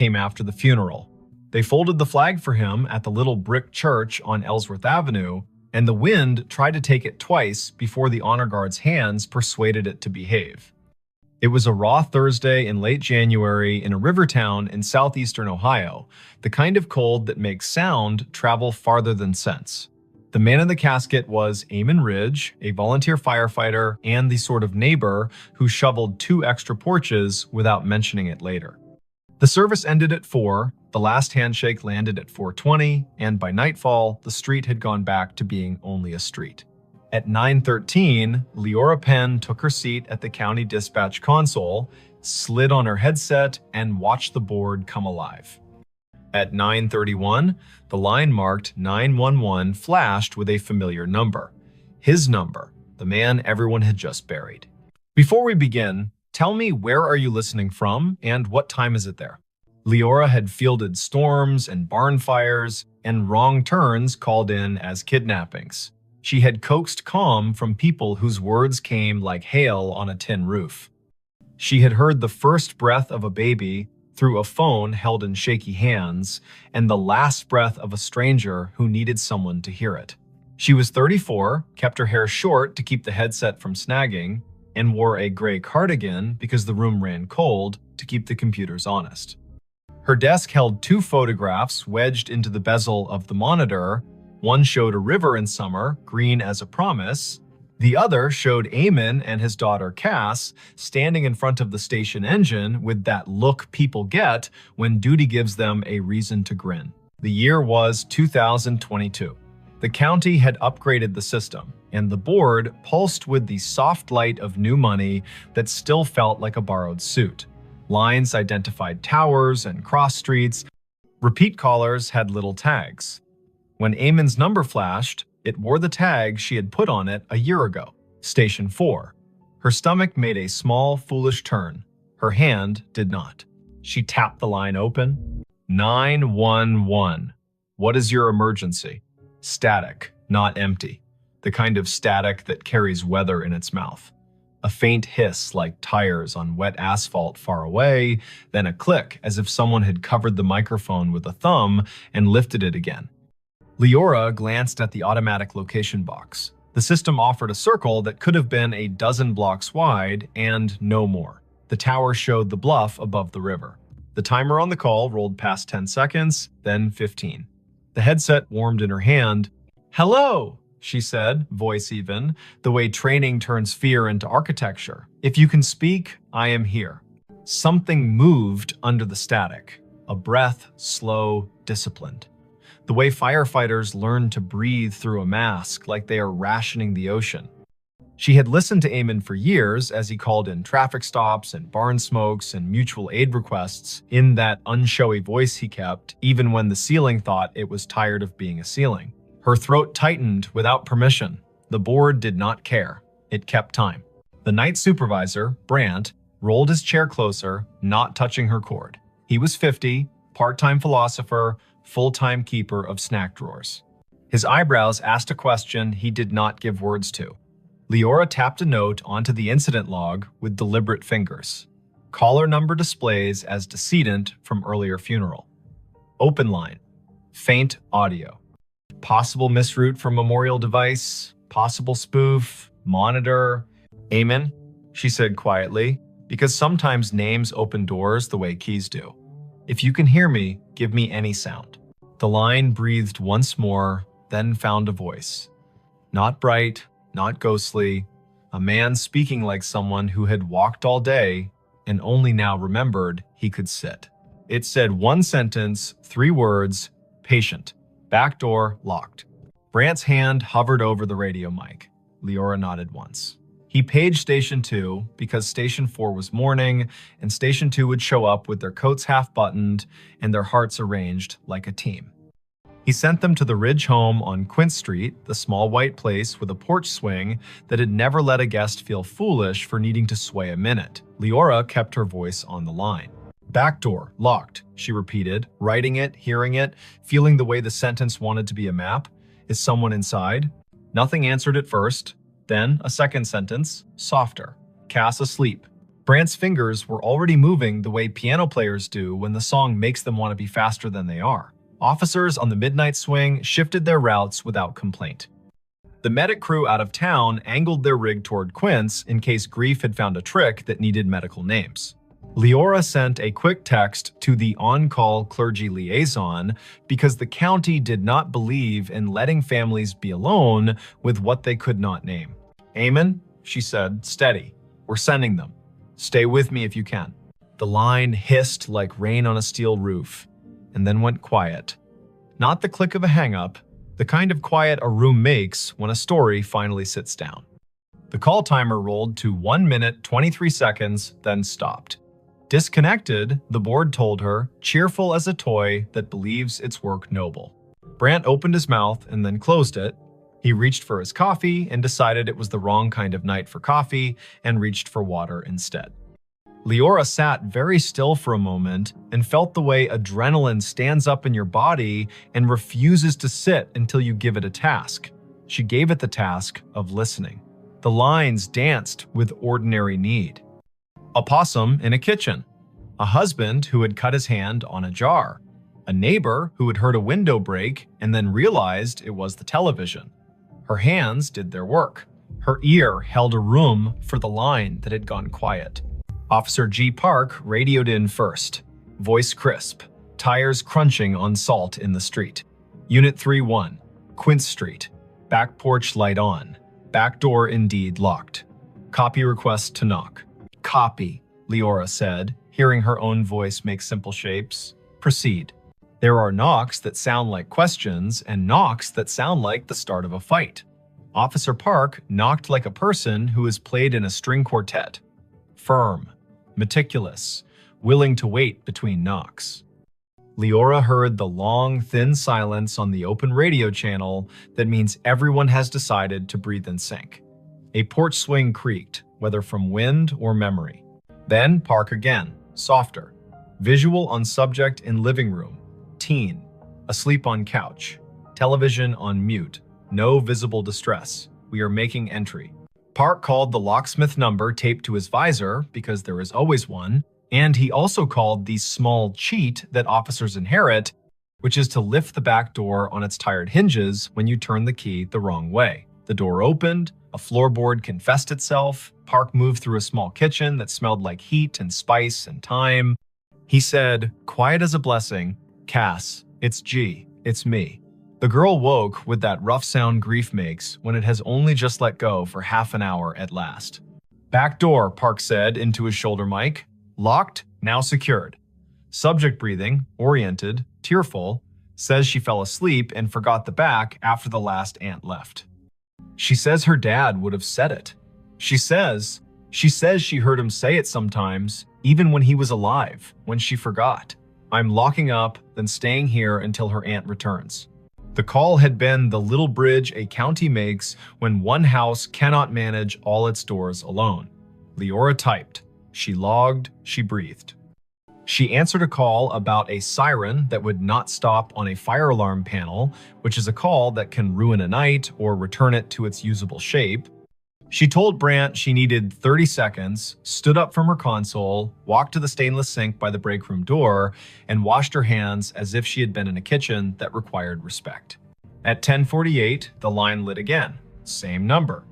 came after the funeral. They folded the flag for him at the little brick church on Ellsworth Avenue, and the wind tried to take it twice before the honor guard's hands persuaded it to behave. It was a raw Thursday in late January in a river town in southeastern Ohio, the kind of cold that makes sound travel farther than sense. The man in the casket was Eamon Ridge, a volunteer firefighter and the sort of neighbor who shoveled 2 extra porches without mentioning it later. The service ended at 4, the last handshake landed at 4:20, and by nightfall, the street had gone back to being only a street. At 9:13, Leora Penn took her seat at the county dispatch console, slid on her headset, and watched the board come alive. At 9:31, the line marked 911 flashed with a familiar number. His number, the man everyone had just buried. Before we begin, tell me, where are you listening from and what time is it there? Leora had fielded storms and barn fires, and wrong turns called in as kidnappings. She had coaxed calm from people whose words came like hail on a tin roof. She had heard the first breath of a baby through a phone held in shaky hands, and the last breath of a stranger who needed someone to hear it. She was 34, kept her hair short to keep the headset from snagging, and wore a gray cardigan because the room ran cold to keep the computers honest. Her desk held 2 photographs wedged into the bezel of the monitor. One showed a river in summer, green as a promise. The other showed Eamon and his daughter Cass standing in front of the station engine with that look people get when duty gives them a reason to grin. The year was 2022. The county had upgraded the system, and the board pulsed with the soft light of new money that still felt like a borrowed suit. Lines identified towers and cross streets. Repeat callers had little tags. When Eamon's number flashed, it wore the tag she had put on it a year ago, Station 4. Her stomach made a small, foolish turn. Her hand did not. She tapped the line open. 911. What is your emergency? Static, not empty. The kind of static that carries weather in its mouth. A faint hiss like tires on wet asphalt far away, then a click as if someone had covered the microphone with a thumb and lifted it again. Leora glanced at the automatic location box. The system offered a circle that could have been a dozen blocks wide and no more. The tower showed the bluff above the river. The timer on the call rolled past 10 seconds, then 15. The headset warmed in her hand. "Hello," she said, voice even, the way training turns fear into architecture. "If you can speak, I am here." Something moved under the static. A breath, slow, disciplined. The way firefighters learn to breathe through a mask like they are rationing the ocean. She had listened to Eamon for years as he called in traffic stops and barn smokes and mutual aid requests in that unshowy voice he kept, even when the ceiling thought it was tired of being a ceiling. Her throat tightened without permission. The board did not care. It kept time. The night supervisor, Brandt, rolled his chair closer, not touching her cord. He was 50, part-time philosopher, full-time keeper of snack drawers. His eyebrows asked a question he did not give words to. Leora tapped a note onto the incident log with deliberate fingers. Caller number displays as decedent from earlier funeral. Open line. Faint audio. Possible misroute for memorial device. Possible spoof. Monitor. "Eamon," she said quietly, because sometimes names open doors the way keys do. "If you can hear me, give me any sound." The line breathed once more, then found a voice. Not bright, not ghostly, a man speaking like someone who had walked all day and only now remembered he could sit. It said one sentence, 3 words, patient, back door locked. Brandt's hand hovered over the radio mic. Leora nodded once. He paged Station 2 because Station 4 was morning, and Station 2 would show up with their coats half-buttoned and their hearts arranged like a team. He sent them to the Ridge home on Quint Street, the small white place with a porch swing that had never let a guest feel foolish for needing to sway a minute. Leora kept her voice on the line. "Back door, locked," she repeated, writing it, hearing it, feeling the way the sentence wanted to be a map. "Is someone inside?" Nothing answered at first. Then a second sentence, softer. "Cass asleep." Brant's fingers were already moving the way piano players do when the song makes them want to be faster than they are. Officers on the midnight swing shifted their routes without complaint. The medic crew out of town angled their rig toward Quince in case Grief had found a trick that needed medical names. Leora sent a quick text to the on-call clergy liaison because the county did not believe in letting families be alone with what they could not name. "Amen," she said, "steady. We're sending them. Stay with me if you can." The line hissed like rain on a steel roof, and then went quiet. Not the click of a hang-up, the kind of quiet a room makes when a story finally sits down. The call timer rolled to 1 minute 23 seconds, then stopped. Disconnected, the board told her, cheerful as a toy that believes its work noble. Brant opened his mouth and then closed it. He reached for his coffee and decided it was the wrong kind of night for coffee and reached for water instead. Leora sat very still for a moment and felt the way adrenaline stands up in your body and refuses to sit until you give it a task. She gave it the task of listening. The lines danced with ordinary need. A possum in a kitchen. A husband who had cut his hand on a jar. A neighbor who had heard a window break and then realized it was the television. Her hands did their work. Her ear held a room for the line that had gone quiet. Officer G. Park radioed in first. Voice crisp. Tires crunching on salt in the street. Unit 3-1. Quince Street. Back porch light on. Back door indeed locked. Copy request to knock. "Copy," Leora said, hearing her own voice make simple shapes. "Proceed." There are knocks that sound like questions and knocks that sound like the start of a fight. Officer Park knocked like a person who has played in a string quartet. Firm, meticulous, willing to wait between knocks. Leora heard the long, thin silence on the open radio channel that means everyone has decided to breathe in sync. A porch swing creaked, whether from wind or memory. Then Park again, softer. Visual on subject in living room. Teen. Asleep on couch. Television on mute. No visible distress. We are making entry. Park called the locksmith number taped to his visor, because there is always one, and he also called the small cheat that officers inherit, which is to lift the back door on its tired hinges when you turn the key the wrong way. The door opened, a floorboard confessed itself, Park moved through a small kitchen that smelled like heat and spice and thyme. He said, quiet as a blessing, "Cass, it's G, it's me." The girl woke with that rough sound grief makes when it has only just let go for half an hour at last. "Back door," Park said into his shoulder mic. "Locked, now secured." Subject breathing, oriented, tearful, says she fell asleep and forgot the back after the last aunt left. She says her dad would have said it. She says she heard him say it sometimes, even when he was alive, when she forgot. "I'm locking up, then staying here until her aunt returns." The call had been the little bridge a county makes when one house cannot manage all its doors alone. Leora typed. She logged, she breathed. She answered a call about a siren that would not stop on a fire alarm panel, which is a call that can ruin a night or return it to its usable shape. She told Brant she needed 30 seconds, stood up from her console, walked to the stainless sink by the break room door, and washed her hands as if she had been in a kitchen that required respect. At 10:48, the line lit again. Same number.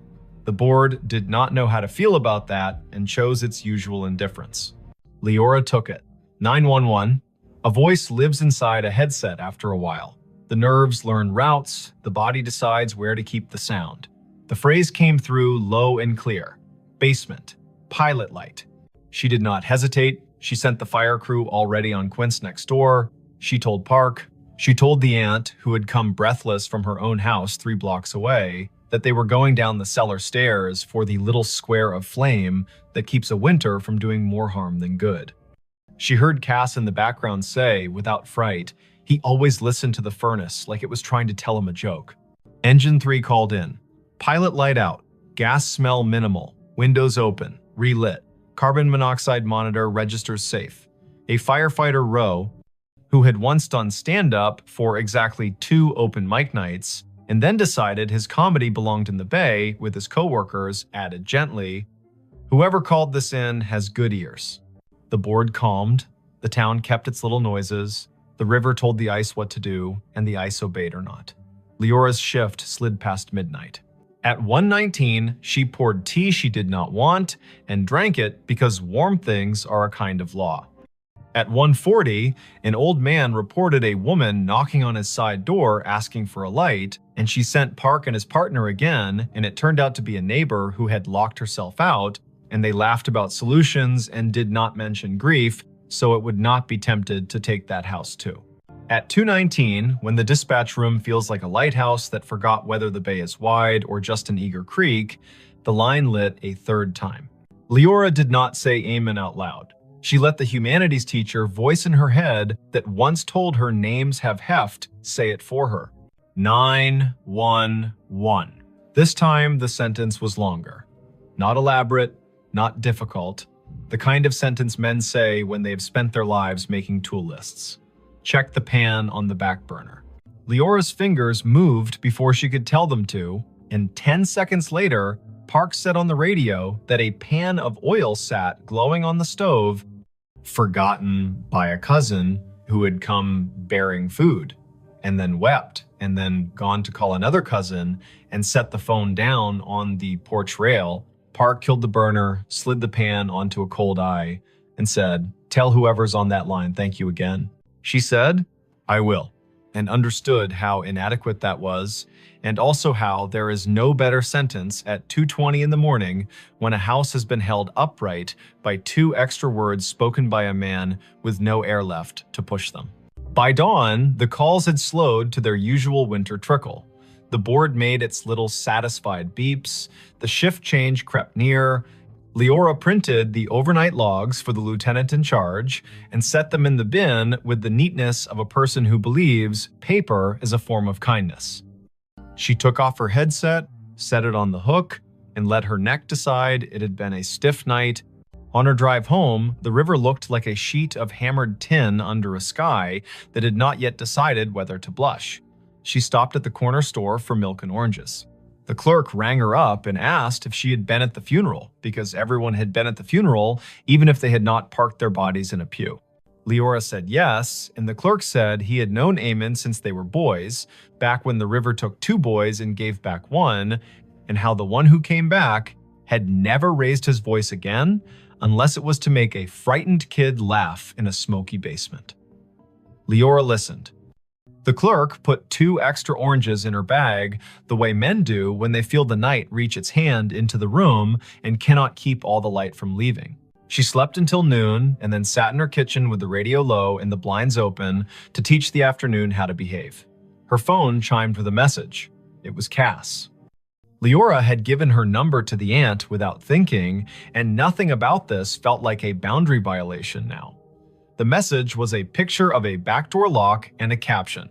The board did not know how to feel about that and chose its usual indifference. Leora took it. 911. A voice lives inside a headset after a while. The nerves learn routes, the body decides where to keep the sound. The phrase came through low and clear. Basement. Pilot light. She did not hesitate. She sent the fire crew already on Quince next door. She told Park. She told the aunt, who had come breathless from her own house 3 blocks away, that they were going down the cellar stairs for the little square of flame that keeps a winter from doing more harm than good. She heard Cass in the background say, without fright, he always listened to the furnace like it was trying to tell him a joke. Engine 3 called in. Pilot light out. Gas smell minimal. Windows open. Relit. Carbon monoxide monitor registers safe. A firefighter Rowe, who had once done stand-up for exactly 2 open mic nights, and then decided his comedy belonged in the bay with his coworkers, added gently, Whoever called this in has good ears. The board calmed, the town kept its little noises, the river told the ice what to do, and the ice obeyed or not. Leora's shift slid past midnight. At 1:19, she poured tea she did not want and drank it because warm things are a kind of law. At 1:40, an old man reported a woman knocking on his side door asking for a light, and she sent Park and his partner again, and it turned out to be a neighbor who had locked herself out, and they laughed about solutions and did not mention grief, so it would not be tempted to take that house too. At 2:19, when the dispatch room feels like a lighthouse that forgot whether the bay is wide or just an eager creek, the line lit a third time. Leora did not say amen out loud. She let the humanities teacher voice in her head that once told her names have heft say it for her. 911. This time the sentence was longer. Not elaborate, not difficult. The kind of sentence men say when they've spent their lives making tool lists. Check the pan on the back burner. Leora's fingers moved before she could tell them to, and 10 seconds later, Park said on the radio that a pan of oil sat glowing on the stove, forgotten by a cousin who had come bearing food, and then wept, and then gone to call another cousin and set the phone down on the porch rail. Park killed the burner, slid the pan onto a cold eye, and said, "Tell whoever's on that line thank you again." She said, "I will," and understood how inadequate that was, and also how there is no better sentence at 2:20 in the morning when a house has been held upright by 2 extra words spoken by a man with no air left to push them. By dawn, the calls had slowed to their usual winter trickle. The board made its little satisfied beeps, the shift change crept near. Leora printed the overnight logs for the lieutenant in charge and set them in the bin with the neatness of a person who believes paper is a form of kindness. She took off her headset, set it on the hook, and let her neck decide it had been a stiff night. On her drive home, the river looked like a sheet of hammered tin under a sky that had not yet decided whether to blush. She stopped at the corner store for milk and oranges. The clerk rang her up and asked if she had been at the funeral, because everyone had been at the funeral, even if they had not parked their bodies in a pew. Leora said yes, and the clerk said he had known Eamon since they were boys, back when the river took 2 boys and gave back 1, and how the one who came back had never raised his voice again, unless it was to make a frightened kid laugh in a smoky basement. Leora listened. The clerk put 2 extra oranges in her bag, the way men do when they feel the night reach its hand into the room and cannot keep all the light from leaving. She slept until noon and then sat in her kitchen with the radio low and the blinds open to teach the afternoon how to behave. Her phone chimed with a message. It was Cass. Leora had given her number to the aunt without thinking, and nothing about this felt like a boundary violation now. The message was a picture of a backdoor lock and a caption.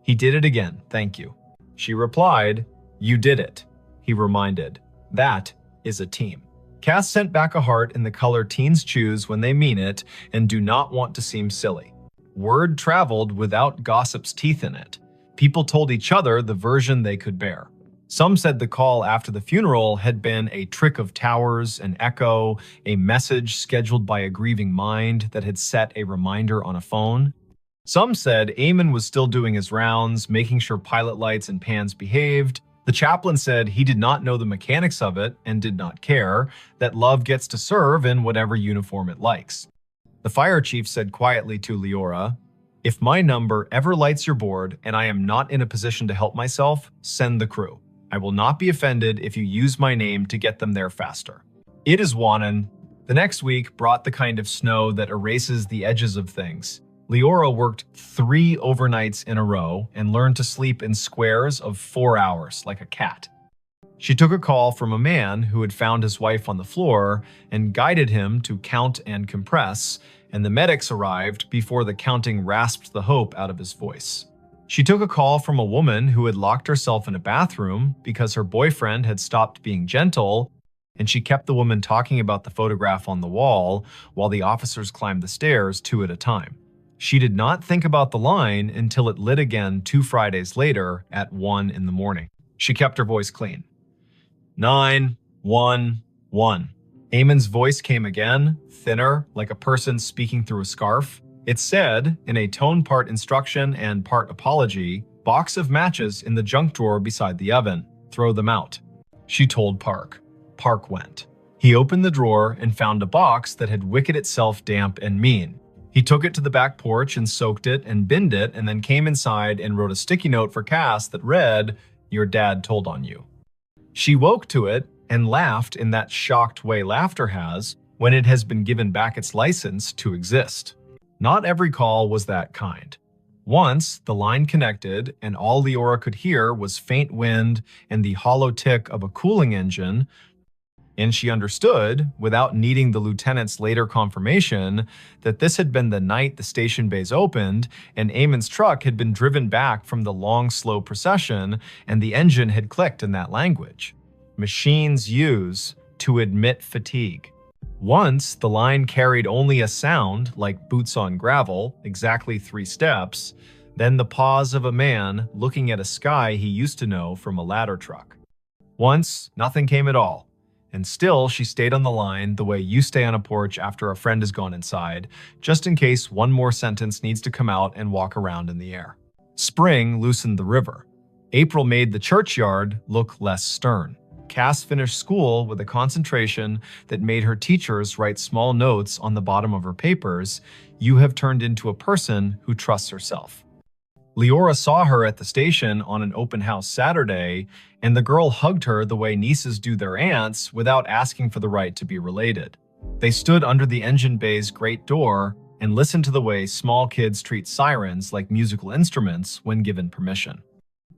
"He did it again, thank you." She replied, "You did it." He reminded, "That is a team." Cass sent back a heart in the color teens choose when they mean it and do not want to seem silly. Word traveled without gossip's teeth in it. People told each other the version they could bear. Some said the call after the funeral had been a trick of towers, an echo, a message scheduled by a grieving mind that had set a reminder on a phone. Some said Eamon was still doing his rounds, making sure pilot lights and pans behaved. The chaplain said he did not know the mechanics of it and did not care, that love gets to serve in whatever uniform it likes. The fire chief said quietly to Leora, "If my number ever lights your board and I am not in a position to help myself, send the crew. I will not be offended if you use my name to get them there faster." It is Wannon. The next week brought the kind of snow that erases the edges of things. Leora worked 3 overnights in a row and learned to sleep in squares of 4 hours like a cat. She took a call from a man who had found his wife on the floor and guided him to count and compress, and the medics arrived before the counting rasped the hope out of his voice. She took a call from a woman who had locked herself in a bathroom because her boyfriend had stopped being gentle, and she kept the woman talking about the photograph on the wall while the officers climbed the stairs 2 at a time. She did not think about the line until it lit again 2 Fridays later at 1 in the morning. She kept her voice clean. 911. Eamon's voice came again, thinner, like a person speaking through a scarf. It said, in a tone part instruction and part apology, "Box of matches in the junk drawer beside the oven. Throw them out." She told Park. Park went. He opened the drawer and found a box that had wicked itself damp and mean. He took it to the back porch and soaked it and binned it, and then came inside and wrote a sticky note for Cass that read, "Your dad told on you." She woke to it and laughed in that shocked way laughter has when it has been given back its license to exist. Not every call was that kind. Once, the line connected, and all Leora could hear was faint wind and the hollow tick of a cooling engine, and she understood, without needing the lieutenant's later confirmation, that this had been the night the station bays opened, and Eamon's truck had been driven back from the long, slow procession, and the engine had clicked in that language. Machines use to admit fatigue. Once, the line carried only a sound, like boots on gravel, exactly 3 steps, then the pause of a man looking at a sky he used to know from a ladder truck. Once, nothing came at all. And still, she stayed on the line the way you stay on a porch after a friend has gone inside, just in case one more sentence needs to come out and walk around in the air. Spring loosened the river. April made the churchyard look less stern. Cass finished school with a concentration that made her teachers write small notes on the bottom of her papers. "You have turned into a person who trusts herself." Leora saw her at the station on an open house Saturday, and the girl hugged her the way nieces do their aunts without asking for the right to be related. They stood under the engine bay's great door and listened to the way small kids treat sirens like musical instruments when given permission.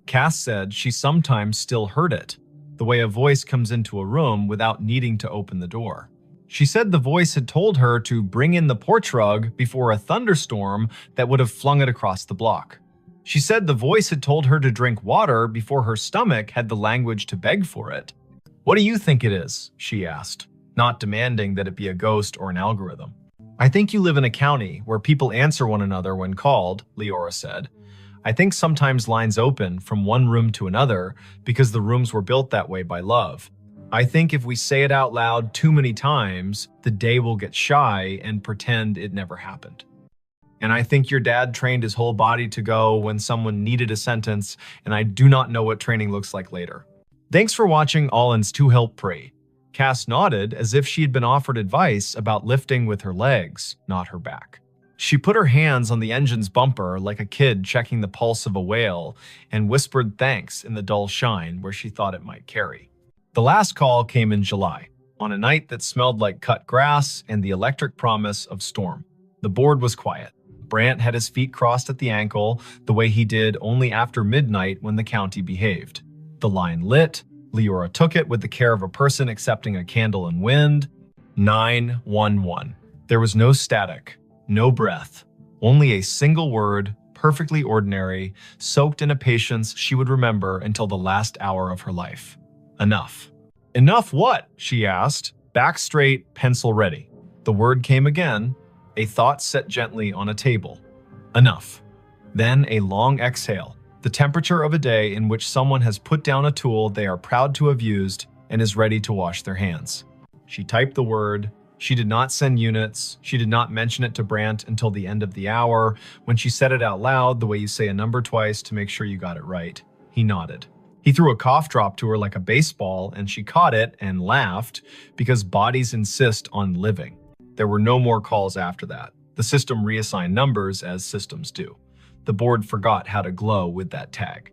Cass said she sometimes still heard it, the way a voice comes into a room without needing to open the door. She said the voice had told her to bring in the porch rug before a thunderstorm that would have flung it across the block. She said the voice had told her to drink water before her stomach had the language to beg for it. "What do you think it is?" she asked, not demanding that it be a ghost or an algorithm. "I think you live in a county where people answer one another when called," Leora said. "I think sometimes lines open from one room to another because the rooms were built that way by love. I think if we say it out loud too many times, the day will get shy and pretend it never happened. And I think your dad trained his whole body to go when someone needed a sentence, and I do not know what training looks like later." Thanks for watching Allen's To Help Pray. Cass nodded as if she had been offered advice about lifting with her legs, not her back. She put her hands on the engine's bumper like a kid checking the pulse of a whale and whispered thanks in the dull shine where she thought it might carry. The last call came in July, on a night that smelled like cut grass and the electric promise of storm. The board was quiet. Brant had his feet crossed at the ankle, the way he did only after midnight when the county behaved. The line lit. Leora took it with the care of a person accepting a candle in wind. 911. There was no static, no breath, only a single word, perfectly ordinary, soaked in a patience she would remember until the last hour of her life. Enough. "Enough what?" she asked. Back straight, pencil ready. The word came again. A thought set gently on a table. Enough. Then a long exhale, the temperature of a day in which someone has put down a tool they are proud to have used and is ready to wash their hands. She typed the word. She did not send units. She did not mention it to Brant until the end of the hour, when she said it out loud the way you say a number twice to make sure you got it right. He nodded. He threw a cough drop to her like a baseball, and she caught it and laughed because bodies insist on living. There were no more calls after that. The system reassigned numbers as systems do. The board forgot how to glow with that tag.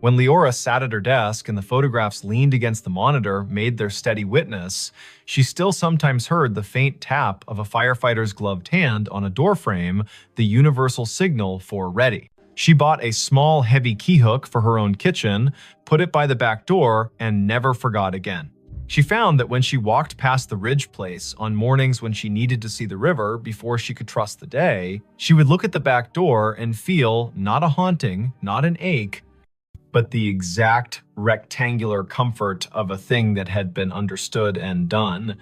When Leora sat at her desk and the photographs leaned against the monitor made their steady witness, she still sometimes heard the faint tap of a firefighter's gloved hand on a doorframe, the universal signal for ready. She bought a small, heavy key hook for her own kitchen, put it by the back door, and never forgot again. She found that when she walked past the Ridge place on mornings when she needed to see the river before she could trust the day, she would look at the back door and feel not a haunting, not an ache, but the exact rectangular comfort of a thing that had been understood and done.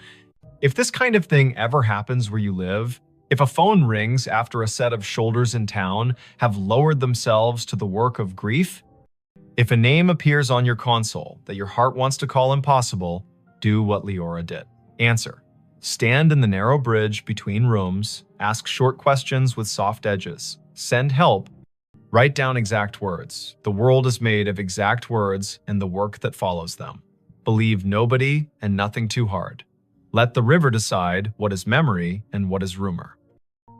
If this kind of thing ever happens where you live, if a phone rings after a set of shoulders in town have lowered themselves to the work of grief, if a name appears on your console that your heart wants to call impossible, do what Leora did. Answer. Stand in the narrow bridge between rooms, ask short questions with soft edges, send help, write down exact words. The world is made of exact words and the work that follows them. Believe nobody and nothing too hard. Let the river decide what is memory and what is rumor.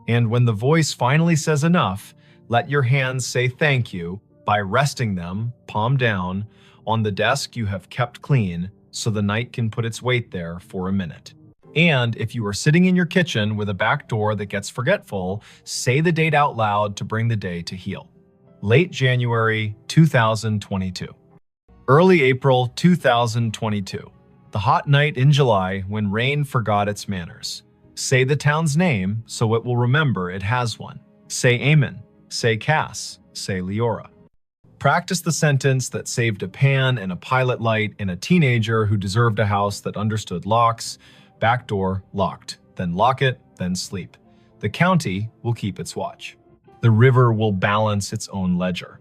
And when the voice finally says enough, let your hands say thank you by resting them, palm down, on the desk you have kept clean so the night can put its weight there for a minute. And if you are sitting in your kitchen with a back door that gets forgetful, say the date out loud to bring the day to heal. Late January 2022. Early April 2022. The hot night in July when rain forgot its manners. Say the town's name so it will remember it has one. Say Amen. Say Cass. Say Leora. Practice the sentence that saved a pan and a pilot light in a teenager who deserved a house that understood locks. Back door locked. Then lock it, then sleep. The county will keep its watch. The river will balance its own ledger.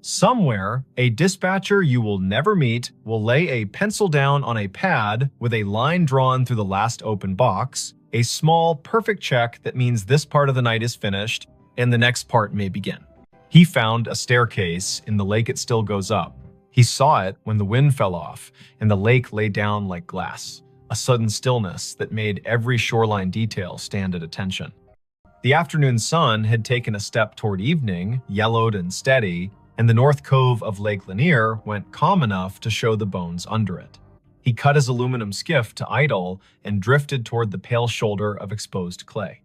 Somewhere, a dispatcher you will never meet will lay a pencil down on a pad with a line drawn through the last open box, a small, perfect check that means this part of the night is finished and the next part may begin. He found a staircase in the lake it still goes up. He saw it when the wind fell off and the lake lay down like glass, a sudden stillness that made every shoreline detail stand at attention. The afternoon sun had taken a step toward evening, yellowed and steady, and the north cove of Lake Lanier went calm enough to show the bones under it. He cut his aluminum skiff to idle and drifted toward the pale shoulder of exposed clay.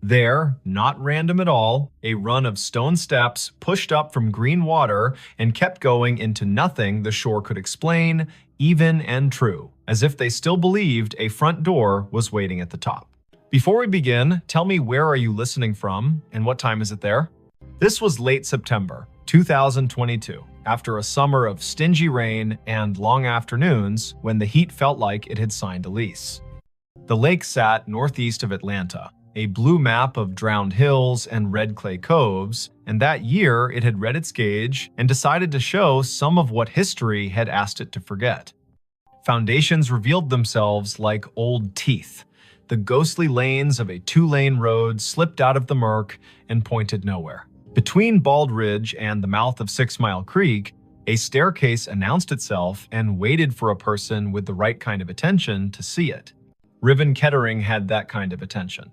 There, not random at all, a run of stone steps pushed up from green water and kept going into nothing the shore could explain, even and true, as if they still believed a front door was waiting at the top. Before we begin, tell me where are you listening from and what time is it there? This was late September 2022, after a summer of stingy rain and long afternoons when the heat felt like it had signed a lease. The lake sat northeast of Atlanta, a blue map of drowned hills and red clay coves, and that year it had read its gauge and decided to show some of what history had asked it to forget. Foundations revealed themselves like old teeth. The ghostly lanes of a two-lane road slipped out of the murk and pointed nowhere. Between Bald Ridge and the mouth of 6 Mile Creek, a staircase announced itself and waited for a person with the right kind of attention to see it. Riven Kettering had that kind of attention.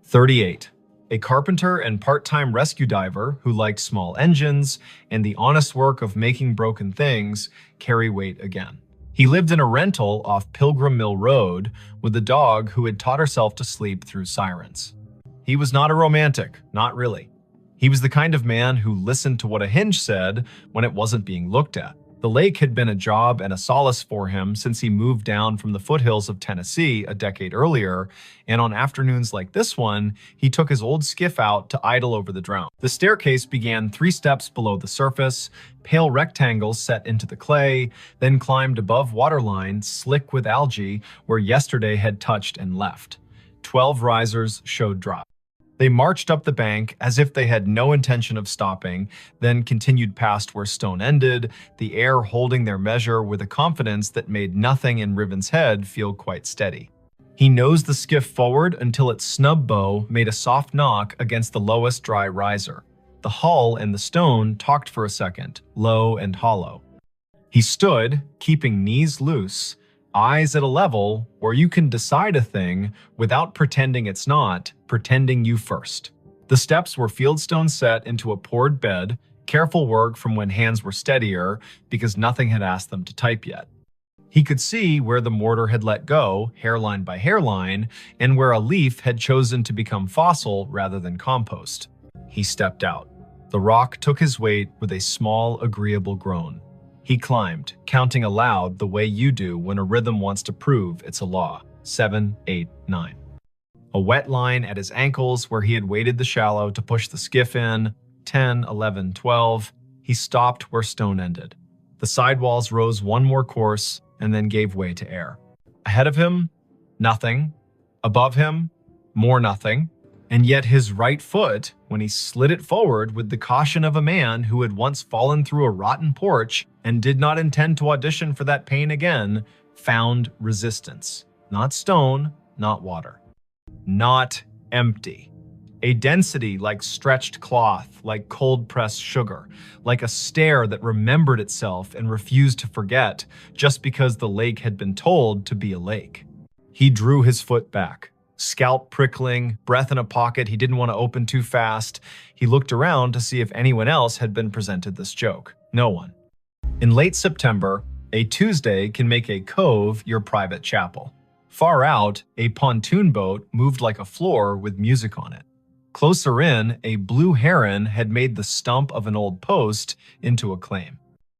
38. A carpenter and part-time rescue diver who liked small engines and the honest work of making broken things carry weight again. He lived in a rental off Pilgrim Mill Road with a dog who had taught herself to sleep through sirens. He was not a romantic, not really. He was the kind of man who listened to what a hinge said when it wasn't being looked at. The lake had been a job and a solace for him since he moved down from the foothills of Tennessee a decade earlier, and on afternoons like this one, he took his old skiff out to idle over the drown. The staircase began 3 steps below the surface, pale rectangles set into the clay, then climbed above waterline, slick with algae, where yesterday had touched and left. 12 risers showed drop. They marched up the bank as if they had no intention of stopping, then continued past where stone ended, the air holding their measure with a confidence that made nothing in Riven's head feel quite steady. He nosed the skiff forward until its snub bow made a soft knock against the lowest dry riser. The hull and the stone talked for a second, low and hollow. He stood, keeping knees loose, eyes at a level where you can decide a thing without pretending it's not, pretending you first. The steps were fieldstone set into a poured bed, careful work from when hands were steadier because nothing had asked them to type yet. He could see where the mortar had let go, hairline by hairline, and where a leaf had chosen to become fossil rather than compost. He stepped out. The rock took his weight with a small, agreeable groan. He climbed, counting aloud the way you do when a rhythm wants to prove it's a law. 7, 8, 9. A wet line at his ankles where he had waded the shallow to push the skiff in. 10, 11, 12. He stopped where stone ended. The sidewalls rose one more course and then gave way to air. Ahead of him, nothing. Above him, more nothing. And yet his right foot, when he slid it forward with the caution of a man who had once fallen through a rotten porch and did not intend to audition for that pain again, found resistance. Not stone, not water. Not empty. A density like stretched cloth, like cold-pressed sugar, like a stare that remembered itself and refused to forget just because the lake had been told to be a lake. He drew his foot back, scalp prickling, breath in a pocket he didn't want to open too fast. He looked around to see if anyone else had been presented this joke. No one. In late September, a Tuesday can make a cove your private chapel. Far out, a pontoon boat moved like a floor with music on it. Closer in, a blue heron had made the stump of an old post into a claim.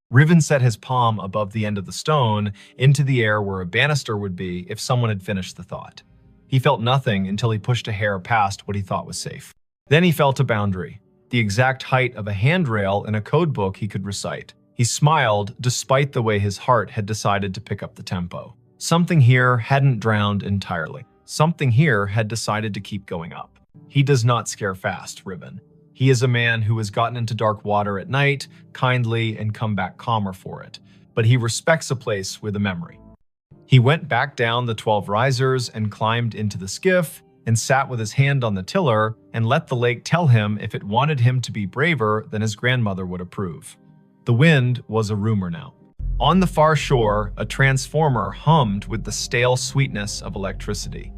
Riven set his palm above the end of the stone into the air where a banister would be if someone had finished the thought. He felt nothing until he pushed a hair past what he thought was safe. Then he felt a boundary, the exact height of a handrail in a code book he could recite. He smiled despite the way his heart had decided to pick up the tempo. Something here hadn't drowned entirely. Something here had decided to keep going up. He does not scare fast, Riven. He is a man who has gotten into dark water at night, kindly, and come back calmer for it. But he respects a place with a memory. He went back down the 12 risers and climbed into the skiff and sat with his hand on the tiller and let the lake tell him if it wanted him to be braver than his grandmother would approve. The wind was a rumor now. On the far shore, a transformer hummed with the stale sweetness of electricity.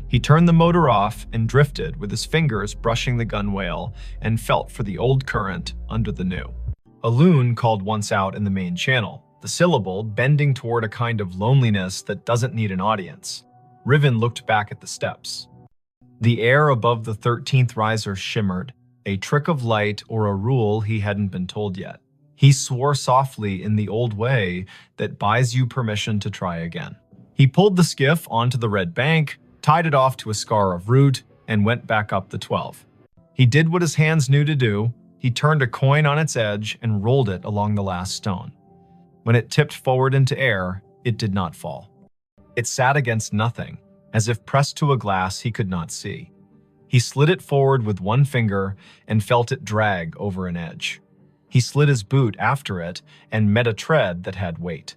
He turned the motor off and drifted with his fingers brushing the gunwale and felt for the old current under the new. A loon called once out in the main channel, the syllable bending toward a kind of loneliness that doesn't need an audience. Riven looked back at the steps. The air above the 13th riser shimmered, a trick of light or a rule he hadn't been told yet. He swore softly in the old way that buys you permission to try again. He pulled the skiff onto the red bank, tied it off to a scar of root, and went back up the 12. He did what his hands knew to do. He turned a coin on its edge and rolled it along the last stone. When it tipped forward into air, it did not fall. It sat against nothing, as if pressed to a glass he could not see. He slid it forward with one finger and felt it drag over an edge. He slid his boot after it and met a tread that had weight.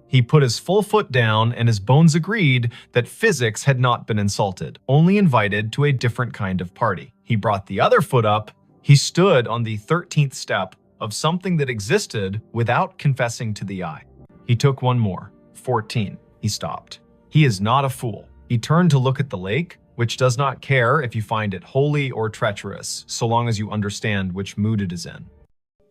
He put his full foot down and his bones agreed that physics had not been insulted, only invited to a different kind of party. He brought the other foot up. He stood on the 13th step of something that existed without confessing to the eye. He took one more. 14. He stopped. He is not a fool. He turned to look at the lake, which does not care if you find it holy or treacherous, so long as you understand which mood it is in.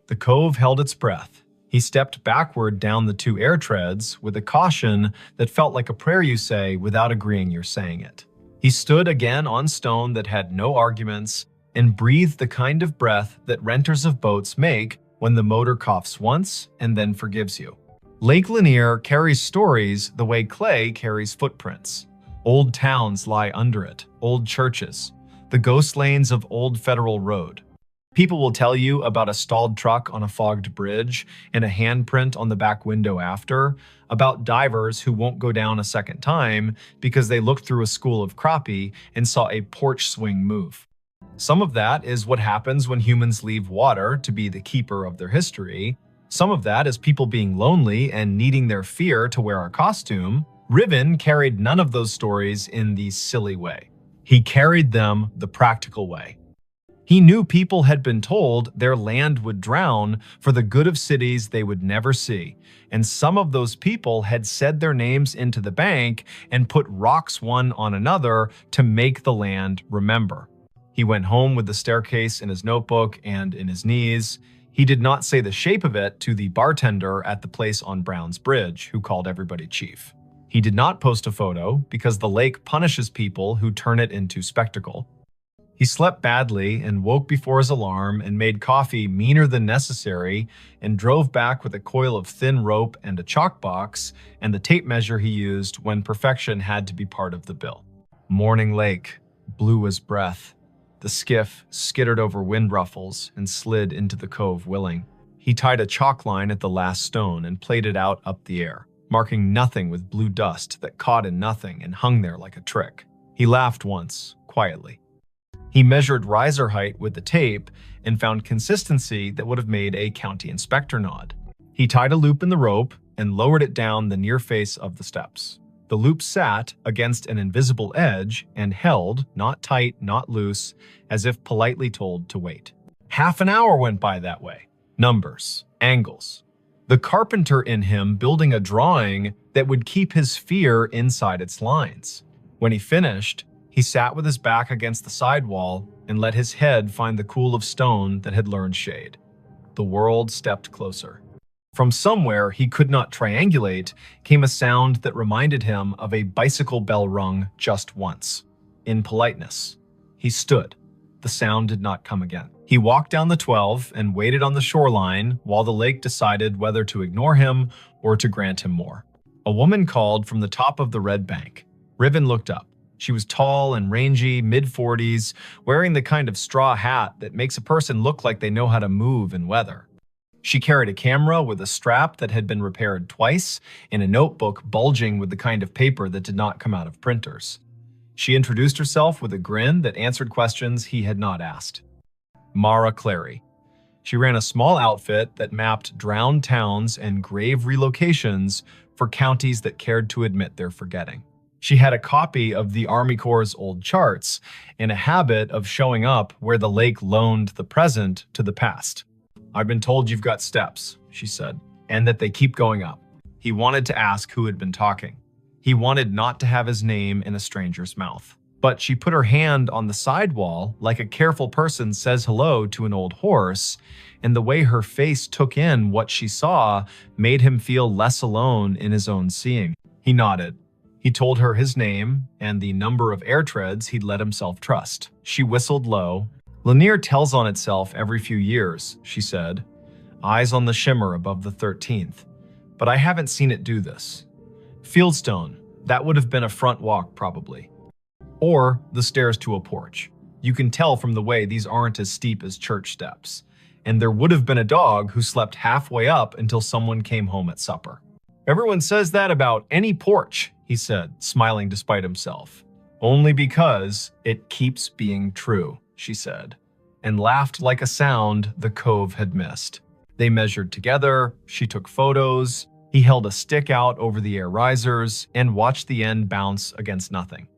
The cove held its breath. He stepped backward down the 2 air treads with a caution that felt like a prayer you say without agreeing you're saying it. He stood again on stone that had no arguments and breathed the kind of breath that renters of boats make when the motor coughs once and then forgives you. Lake Lanier carries stories the way clay carries footprints. Old towns lie under it, old churches, the ghost lanes of Old Federal Road. People will tell you about a stalled truck on a fogged bridge and a handprint on the back window after, about divers who won't go down a second time because they looked through a school of crappie and saw a porch swing move. Some of that is what happens when humans leave water to be the keeper of their history. Some of that is people being lonely and needing their fear to wear a costume. Riven carried none of those stories in the silly way. He carried them the practical way. He knew people had been told their land would drown for the good of cities they would never see, and some of those people had said their names into the bank and put rocks one on another to make the land remember. He went home with the staircase in his notebook and in his knees. He did not say the shape of it to the bartender at the place on Brown's Bridge, who called everybody chief. He did not post a photo because the lake punishes people who turn it into spectacle. He slept badly and woke before his alarm and made coffee meaner than necessary and drove back with a coil of thin rope and a chalk box and the tape measure he used when perfection had to be part of the bill. Morning lake, blue as breath. The skiff skittered over wind ruffles and slid into the cove willing. He tied a chalk line at the last stone and played it out up the air, marking nothing with blue dust that caught in nothing and hung there like a trick. He laughed once, quietly. He measured riser height with the tape and found consistency that would have made a county inspector nod. He tied a loop in the rope and lowered it down the near face of the steps. The loop sat against an invisible edge and held, not tight, not loose, as if politely told to wait. Half an hour went by that way. Numbers, angles. The carpenter in him building a drawing that would keep his fear inside its lines. When he finished, he sat with his back against the sidewall and let his head find the cool of stone that had learned shade. The world stepped closer. From somewhere he could not triangulate came a sound that reminded him of a bicycle bell rung just once. In politeness, he stood. The sound did not come again. He walked down the 12 and waited on the shoreline while the lake decided whether to ignore him or to grant him more. A woman called from the top of the red bank. Riven looked up. She was tall and rangy, mid-40s, wearing the kind of straw hat that makes a person look like they know how to move in weather. She carried a camera with a strap that had been repaired twice and a notebook bulging with the kind of paper that did not come out of printers. She introduced herself with a grin that answered questions he had not asked. Mara Clary. She ran a small outfit that mapped drowned towns and grave relocations for counties that cared to admit their forgetting. She had a copy of the Army Corps' old charts and a habit of showing up where the lake loaned the present to the past. "I've been told you've got steps," she said, "and that they keep going up." He wanted to ask who had been talking. He wanted not to have his name in a stranger's mouth. But she put her hand on the sidewall like a careful person says hello to an old horse, and the way her face took in what she saw made him feel less alone in his own seeing. He nodded. He told her his name and the number of air treads he'd let himself trust. She whistled low. "Lanier tells on itself every few years," she said, eyes on the shimmer above the 13th. "But I haven't seen it do this. Fieldstone, that would have been a front walk probably. Or the stairs to a porch. You can tell from the way these aren't as steep as church steps. And there would have been a dog who slept halfway up until someone came home at supper." "Everyone says that about any porch," he said, smiling despite himself. "Only because it keeps being true," she said, and laughed like a sound the cove had missed. They measured together, she took photos, he held a stick out over the air risers and watched the end bounce against nothing.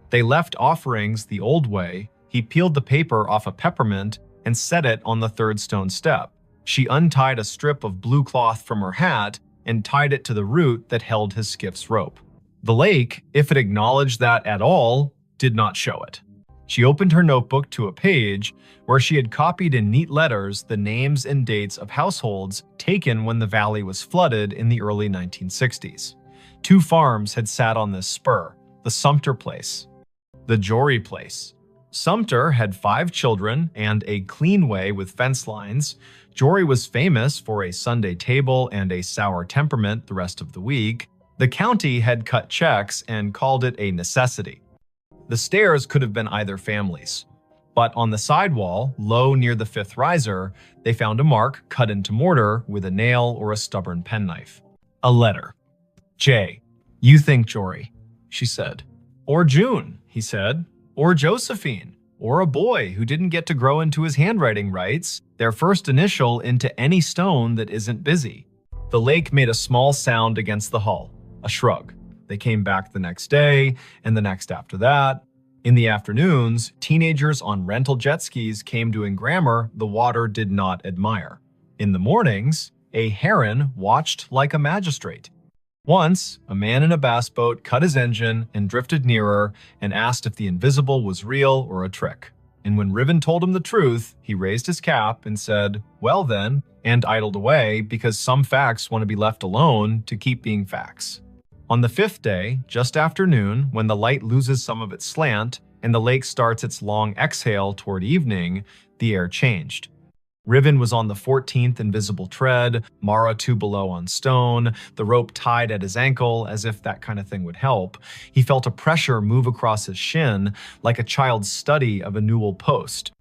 They left offerings the old way. He peeled the paper off a peppermint and set it on the third stone step. She untied a strip of blue cloth from her hat and tied it to the root that held his skiff's rope. The lake, if it acknowledged that at all, did not show it. She opened her notebook to a page where she had copied in neat letters the names and dates of households taken when the valley was flooded in the early 1960s. 2 farms had sat on this spur, the Sumter place, the Jory place. Sumter had 5 children and a clean way with fence lines. Jory was famous for a Sunday table and a sour temperament the rest of the week. The county had cut checks and called it a necessity. The stairs could have been either family's. But on the sidewall, low near the 5th riser, they found a mark cut into mortar with a nail or a stubborn penknife. A letter. "Jay, you think Jory," she said. "Or June," he said. "Or Josephine. Or a boy who didn't get to grow into his handwriting rights, their first initial into any stone that isn't busy." The lake made a small sound against the hull, a shrug. They came back the next day, and the next after that. In the afternoons, teenagers on rental jet skis came doing grammar the water did not admire. In the mornings, a heron watched like a magistrate. Once, a man in a bass boat cut his engine and drifted nearer and asked if the invisible was real or a trick. And when Riven told him the truth, he raised his cap and said, "Well then," and idled away because some facts want to be left alone to keep being facts. On the 5th day, just after noon, when the light loses some of its slant and the lake starts its long exhale toward evening, the air changed. Riven was on the 14th invisible tread, Mara 2 below on stone, the rope tied at his ankle as if that kind of thing would help. He felt a pressure move across his shin like a child's study of a newel post.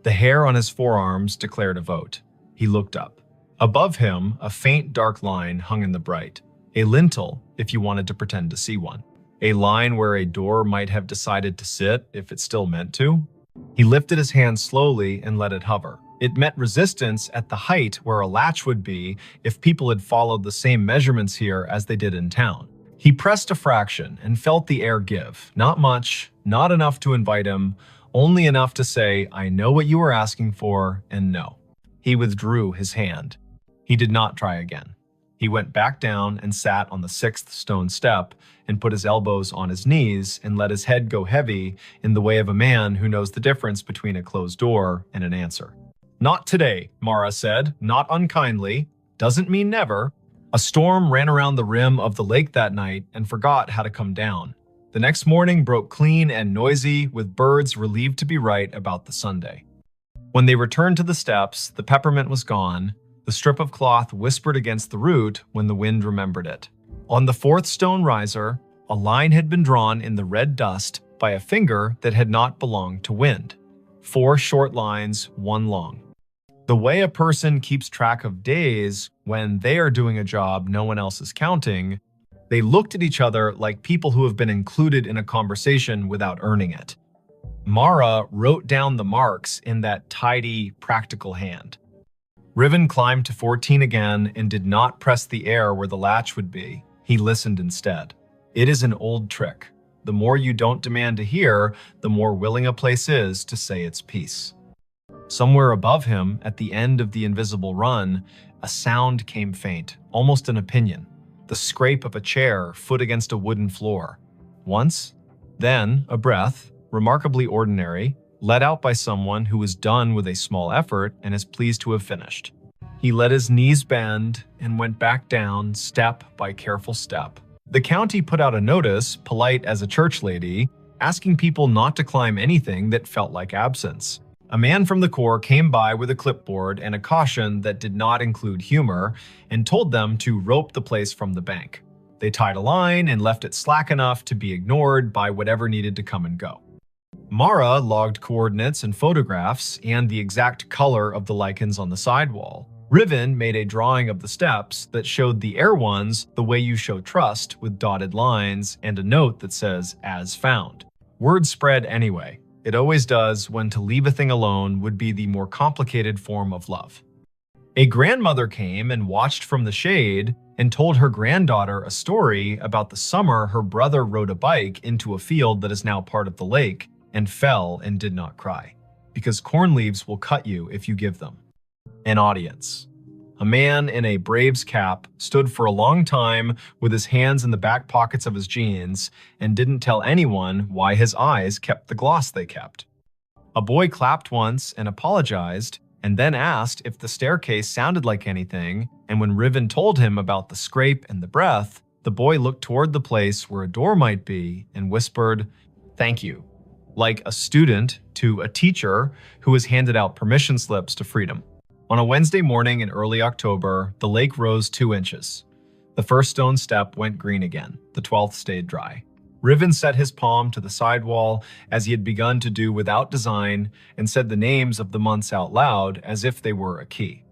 The hair on his forearms declared a vote. He looked up. Above him, a faint dark line hung in the bright. A lintel, if you wanted to pretend to see one. A line where a door might have decided to sit if it still meant to. He lifted his hand slowly and let it hover. It met resistance at the height where a latch would be if people had followed the same measurements here as they did in town. He pressed a fraction and felt the air give. Not much, not enough to invite him, only enough to say, "I know what you were asking for," and no. He withdrew his hand. He did not try again. He went back down and sat on the sixth stone step and put his elbows on his knees and let his head go heavy in the way of a man who knows the difference between a closed door and an answer. "Not today," Mara said, not unkindly. "Doesn't mean never." A storm ran around the rim of the lake that night and forgot how to come down. The next morning broke clean and noisy, with birds relieved to be right about the Sunday. When they returned to the steps, the peppermint was gone. The strip of cloth whispered against the root when the wind remembered it. On the fourth stone riser, a line had been drawn in the red dust by a finger that had not belonged to wind. 4 short lines, 1 long. The way a person keeps track of days when they are doing a job no one else is counting, they looked at each other like people who have been included in a conversation without earning it. Mara wrote down the marks in that tidy, practical hand. Riven climbed to 14 again and did not press the air where the latch would be. He listened instead. It is an old trick. The more you don't demand to hear, the more willing a place is to say its piece. Somewhere above him, at the end of the invisible run, a sound came faint, almost an opinion. The scrape of a chair, foot against a wooden floor. Once, then a breath, remarkably ordinary, let out by someone who was done with a small effort and is pleased to have finished. He let his knees bend and went back down step by careful step. The county put out a notice, polite as a church lady, asking people not to climb anything that felt like absence. A man from the Corps came by with a clipboard and a caution that did not include humor and told them to rope the place from the bank. They tied a line and left it slack enough to be ignored by whatever needed to come and go. Mara logged coordinates and photographs and the exact color of the lichens on the sidewall. Riven made a drawing of the steps that showed the air ones the way you show trust, with dotted lines and a note that says, "As found." Word spread anyway. It always does when to leave a thing alone would be the more complicated form of love. A grandmother came and watched from the shade and told her granddaughter a story about the summer her brother rode a bike into a field that is now part of the lake and fell and did not cry, because corn leaves will cut you if you give them. An audience. A man in a Braves cap stood for a long time with his hands in the back pockets of his jeans and didn't tell anyone why his eyes kept the gloss they kept. A boy clapped once and apologized, and then asked if the staircase sounded like anything, and when Riven told him about the scrape and the breath, the boy looked toward the place where a door might be and whispered, "Thank you," like a student to a teacher who has handed out permission slips to freedom. On a Wednesday morning in early October, the lake rose 2 inches. The first stone step went green again. The 12th stayed dry. Riven set his palm to the sidewall as he had begun to do without design and said the names of the months out loud as if they were a key.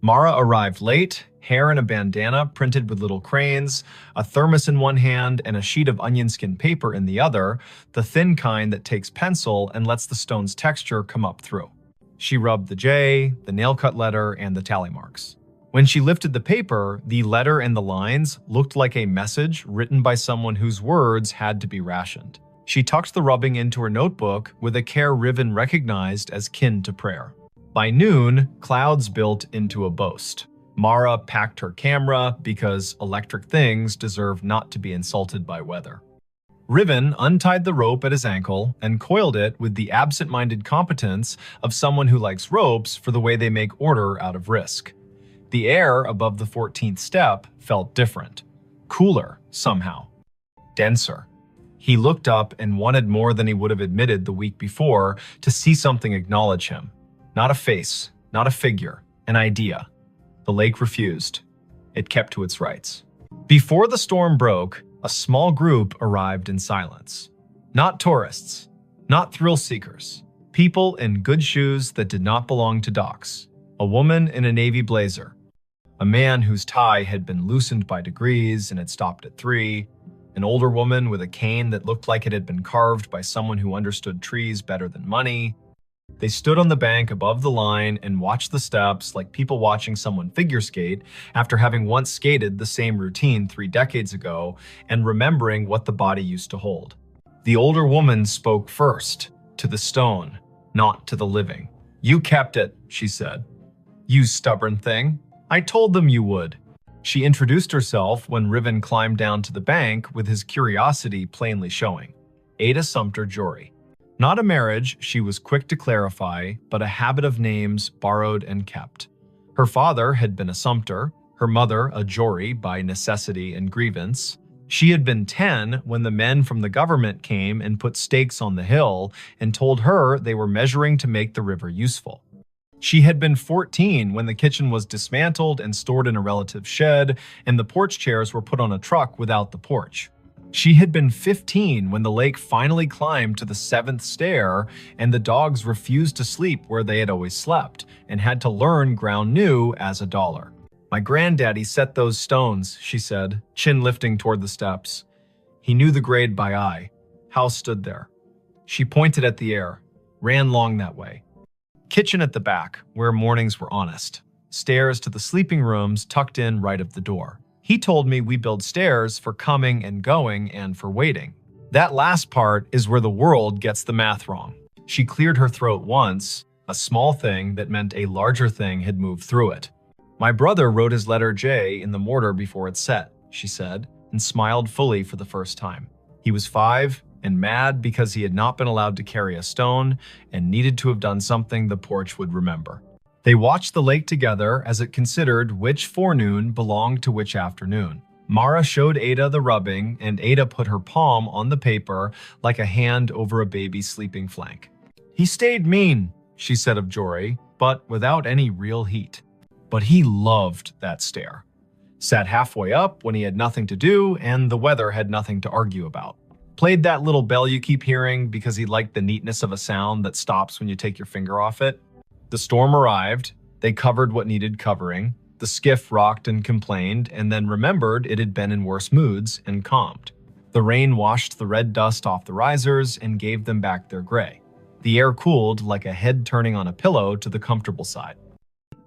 Mara arrived late, hair in a bandana printed with little cranes, a thermos in one hand and a sheet of onion skin paper in the other, the thin kind that takes pencil and lets the stone's texture come up through. She rubbed the J, the nail-cut letter, and the tally marks. When she lifted the paper, the letter and the lines looked like a message written by someone whose words had to be rationed. She tucked the rubbing into her notebook with a care Riven recognized as kin to prayer. By noon, clouds built into a boast. Mara packed her camera because electric things deserve not to be insulted by weather. Riven untied the rope at his ankle and coiled it with the absent-minded competence of someone who likes ropes for the way they make order out of risk. The air above the 14th step felt different. Cooler, somehow. Denser. He looked up and wanted more than he would have admitted the week before to see something acknowledge him. Not a face, not a figure, an idea. The lake refused. It kept to its rights. Before the storm broke, a small group arrived in silence. Not tourists, not thrill seekers. People in good shoes that did not belong to docks. A woman in a navy blazer. A man whose tie had been loosened by degrees and had stopped at 3. An older woman with a cane that looked like it had been carved by someone who understood trees better than money. They stood on the bank above the line and watched the steps like people watching someone figure skate after having once skated the same routine 3 decades ago and remembering what the body used to hold. The older woman spoke first, to the stone, not to the living. "You kept it," she said. "You stubborn thing. I told them you would." She introduced herself when Riven climbed down to the bank with his curiosity plainly showing. Ada Sumter Jory. Not a marriage, she was quick to clarify, but a habit of names borrowed and kept. Her father had been a Sumter, her mother a Jory by necessity and grievance. She had been 10 when the men from the government came and put stakes on the hill and told her they were measuring to make the river useful. She had been 14 when the kitchen was dismantled and stored in a relative's shed, and the porch chairs were put on a truck without the porch. She had been 15 when the lake finally climbed to the 7th stair and the dogs refused to sleep where they had always slept and had to learn ground new as a dollar. "My granddaddy set those stones," she said, chin lifting toward the steps. He knew the grade by eye. House stood there. She pointed at the air, ran long that way. Kitchen at the back, where mornings were honest. Stairs to the sleeping rooms tucked in right of the door. He told me we build stairs for coming and going and for waiting. That last part is where the world gets the math wrong. She cleared her throat once, a small thing that meant a larger thing had moved through it. "My brother wrote his letter J in the mortar before it set," she said, and smiled fully for the first time. He was 5 and mad because he had not been allowed to carry a stone and needed to have done something the porch would remember. They watched the lake together as it considered which forenoon belonged to which afternoon. Mara showed Ada the rubbing, and Ada put her palm on the paper like a hand over a baby's sleeping flank. "He stayed mean," she said of Jory, but without any real heat. But he loved that stair. Sat halfway up when he had nothing to do and the weather had nothing to argue about. Played that little bell you keep hearing because he liked the neatness of a sound that stops when you take your finger off it. The storm arrived, they covered what needed covering, the skiff rocked and complained, and then remembered it had been in worse moods and calmed. The rain washed the red dust off the risers and gave them back their gray. The air cooled like a head turning on a pillow to the comfortable side.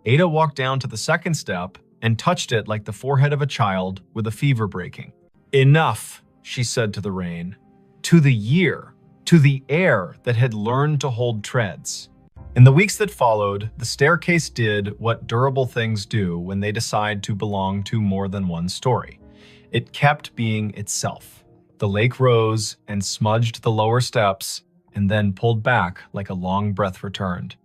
Ada walked down to the second step and touched it like the forehead of a child with a fever breaking. "Enough," she said to the rain, to the year, to the air that had learned to hold treads. In the weeks that followed, the staircase did what durable things do when they decide to belong to more than one story. It kept being itself. The lake rose and smudged the lower steps and then pulled back like a long breath returned.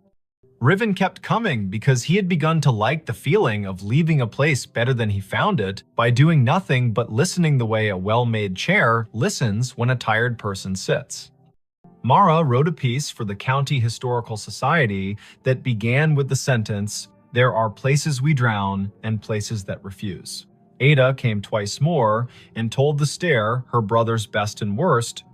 Riven kept coming because he had begun to like the feeling of leaving a place better than he found it by doing nothing but listening the way a well-made chair listens when a tired person sits. Mara wrote a piece for the County Historical Society that began with the sentence, "There are places we drown and places that refuse." Ada came twice more and told the stair her brother's best and worst.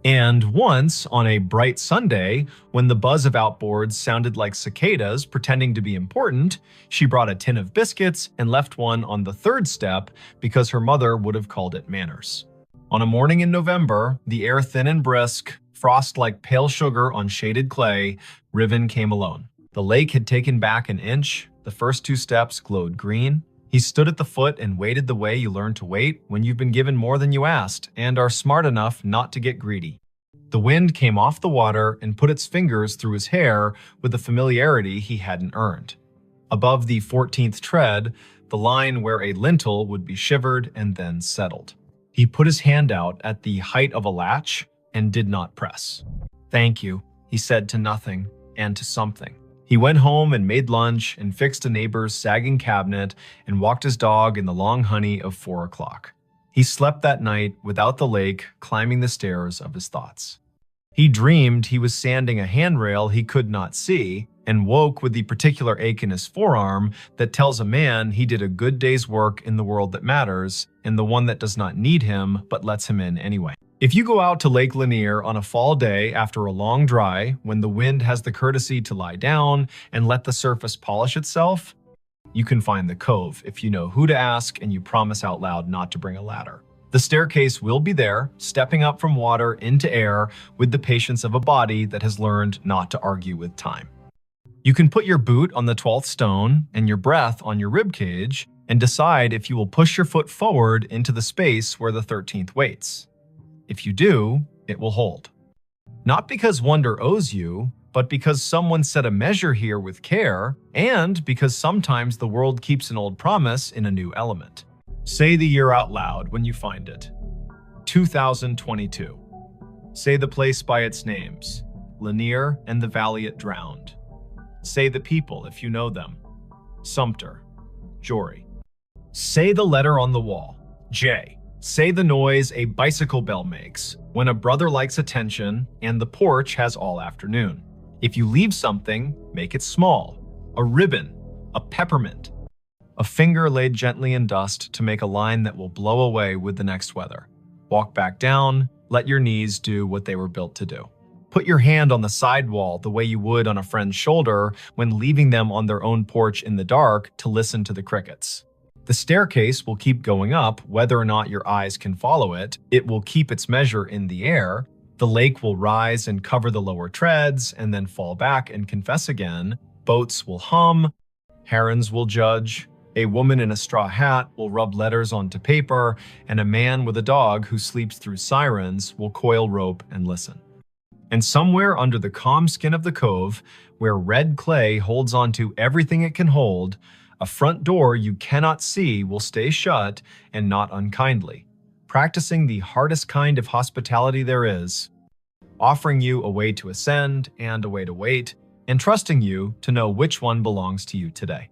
And once, on a bright Sunday, when the buzz of outboards sounded like cicadas pretending to be important, she brought a tin of biscuits and left one on the 3rd step because her mother would have called it manners. On a morning in November, the air thin and brisk, frost like pale sugar on shaded clay, Riven came alone. The lake had taken back an inch, the first 2 steps glowed green. He stood at the foot and waited the way you learn to wait when you've been given more than you asked and are smart enough not to get greedy. The wind came off the water and put its fingers through his hair with a familiarity he hadn't earned. Above the 14th tread, the line where a lintel would be shivered and then settled. He put his hand out at the height of a latch and did not press. "Thank you," he said to nothing and to something. He went home and made lunch and fixed a neighbor's sagging cabinet and walked his dog in the long honey of 4 o'clock. He slept that night without the lake climbing the stairs of his thoughts. He dreamed he was sanding a handrail he could not see and woke with the particular ache in his forearm that tells a man he did a good day's work in the world that matters and the one that does not need him but lets him in anyway. If you go out to Lake Lanier on a fall day after a long dry, when the wind has the courtesy to lie down and let the surface polish itself, you can find the cove if you know who to ask and you promise out loud not to bring a ladder. The staircase will be there, stepping up from water into air with the patience of a body that has learned not to argue with time. You can put your boot on the 12th stone and your breath on your rib cage and decide if you will push your foot forward into the space where the 13th waits. If you do, it will hold. Not because wonder owes you, but because someone set a measure here with care, and because sometimes the world keeps an old promise in a new element. Say the year out loud when you find it. 2022. Say the place by its names, Lanier and the valley it drowned. Say the people if you know them, Sumter, Jory. Say the letter on the wall, J. Say the noise a bicycle bell makes when a brother likes attention and the porch has all afternoon. If you leave something, make it small. A ribbon, a peppermint. A finger laid gently in dust to make a line that will blow away with the next weather. Walk back down, let your knees do what they were built to do. Put your hand on the sidewall the way you would on a friend's shoulder when leaving them on their own porch in the dark to listen to the crickets. The staircase will keep going up whether or not your eyes can follow it. It will keep its measure in the air. The lake will rise and cover the lower treads and then fall back and confess again. Boats will hum. Herons will judge. A woman in a straw hat will rub letters onto paper, and a man with a dog who sleeps through sirens will coil rope and listen. And somewhere under the calm skin of the cove, where red clay holds onto everything it can hold, a front door you cannot see will stay shut and not unkindly, practicing the hardest kind of hospitality there is, offering you a way to ascend and a way to wait, and trusting you to know which one belongs to you today.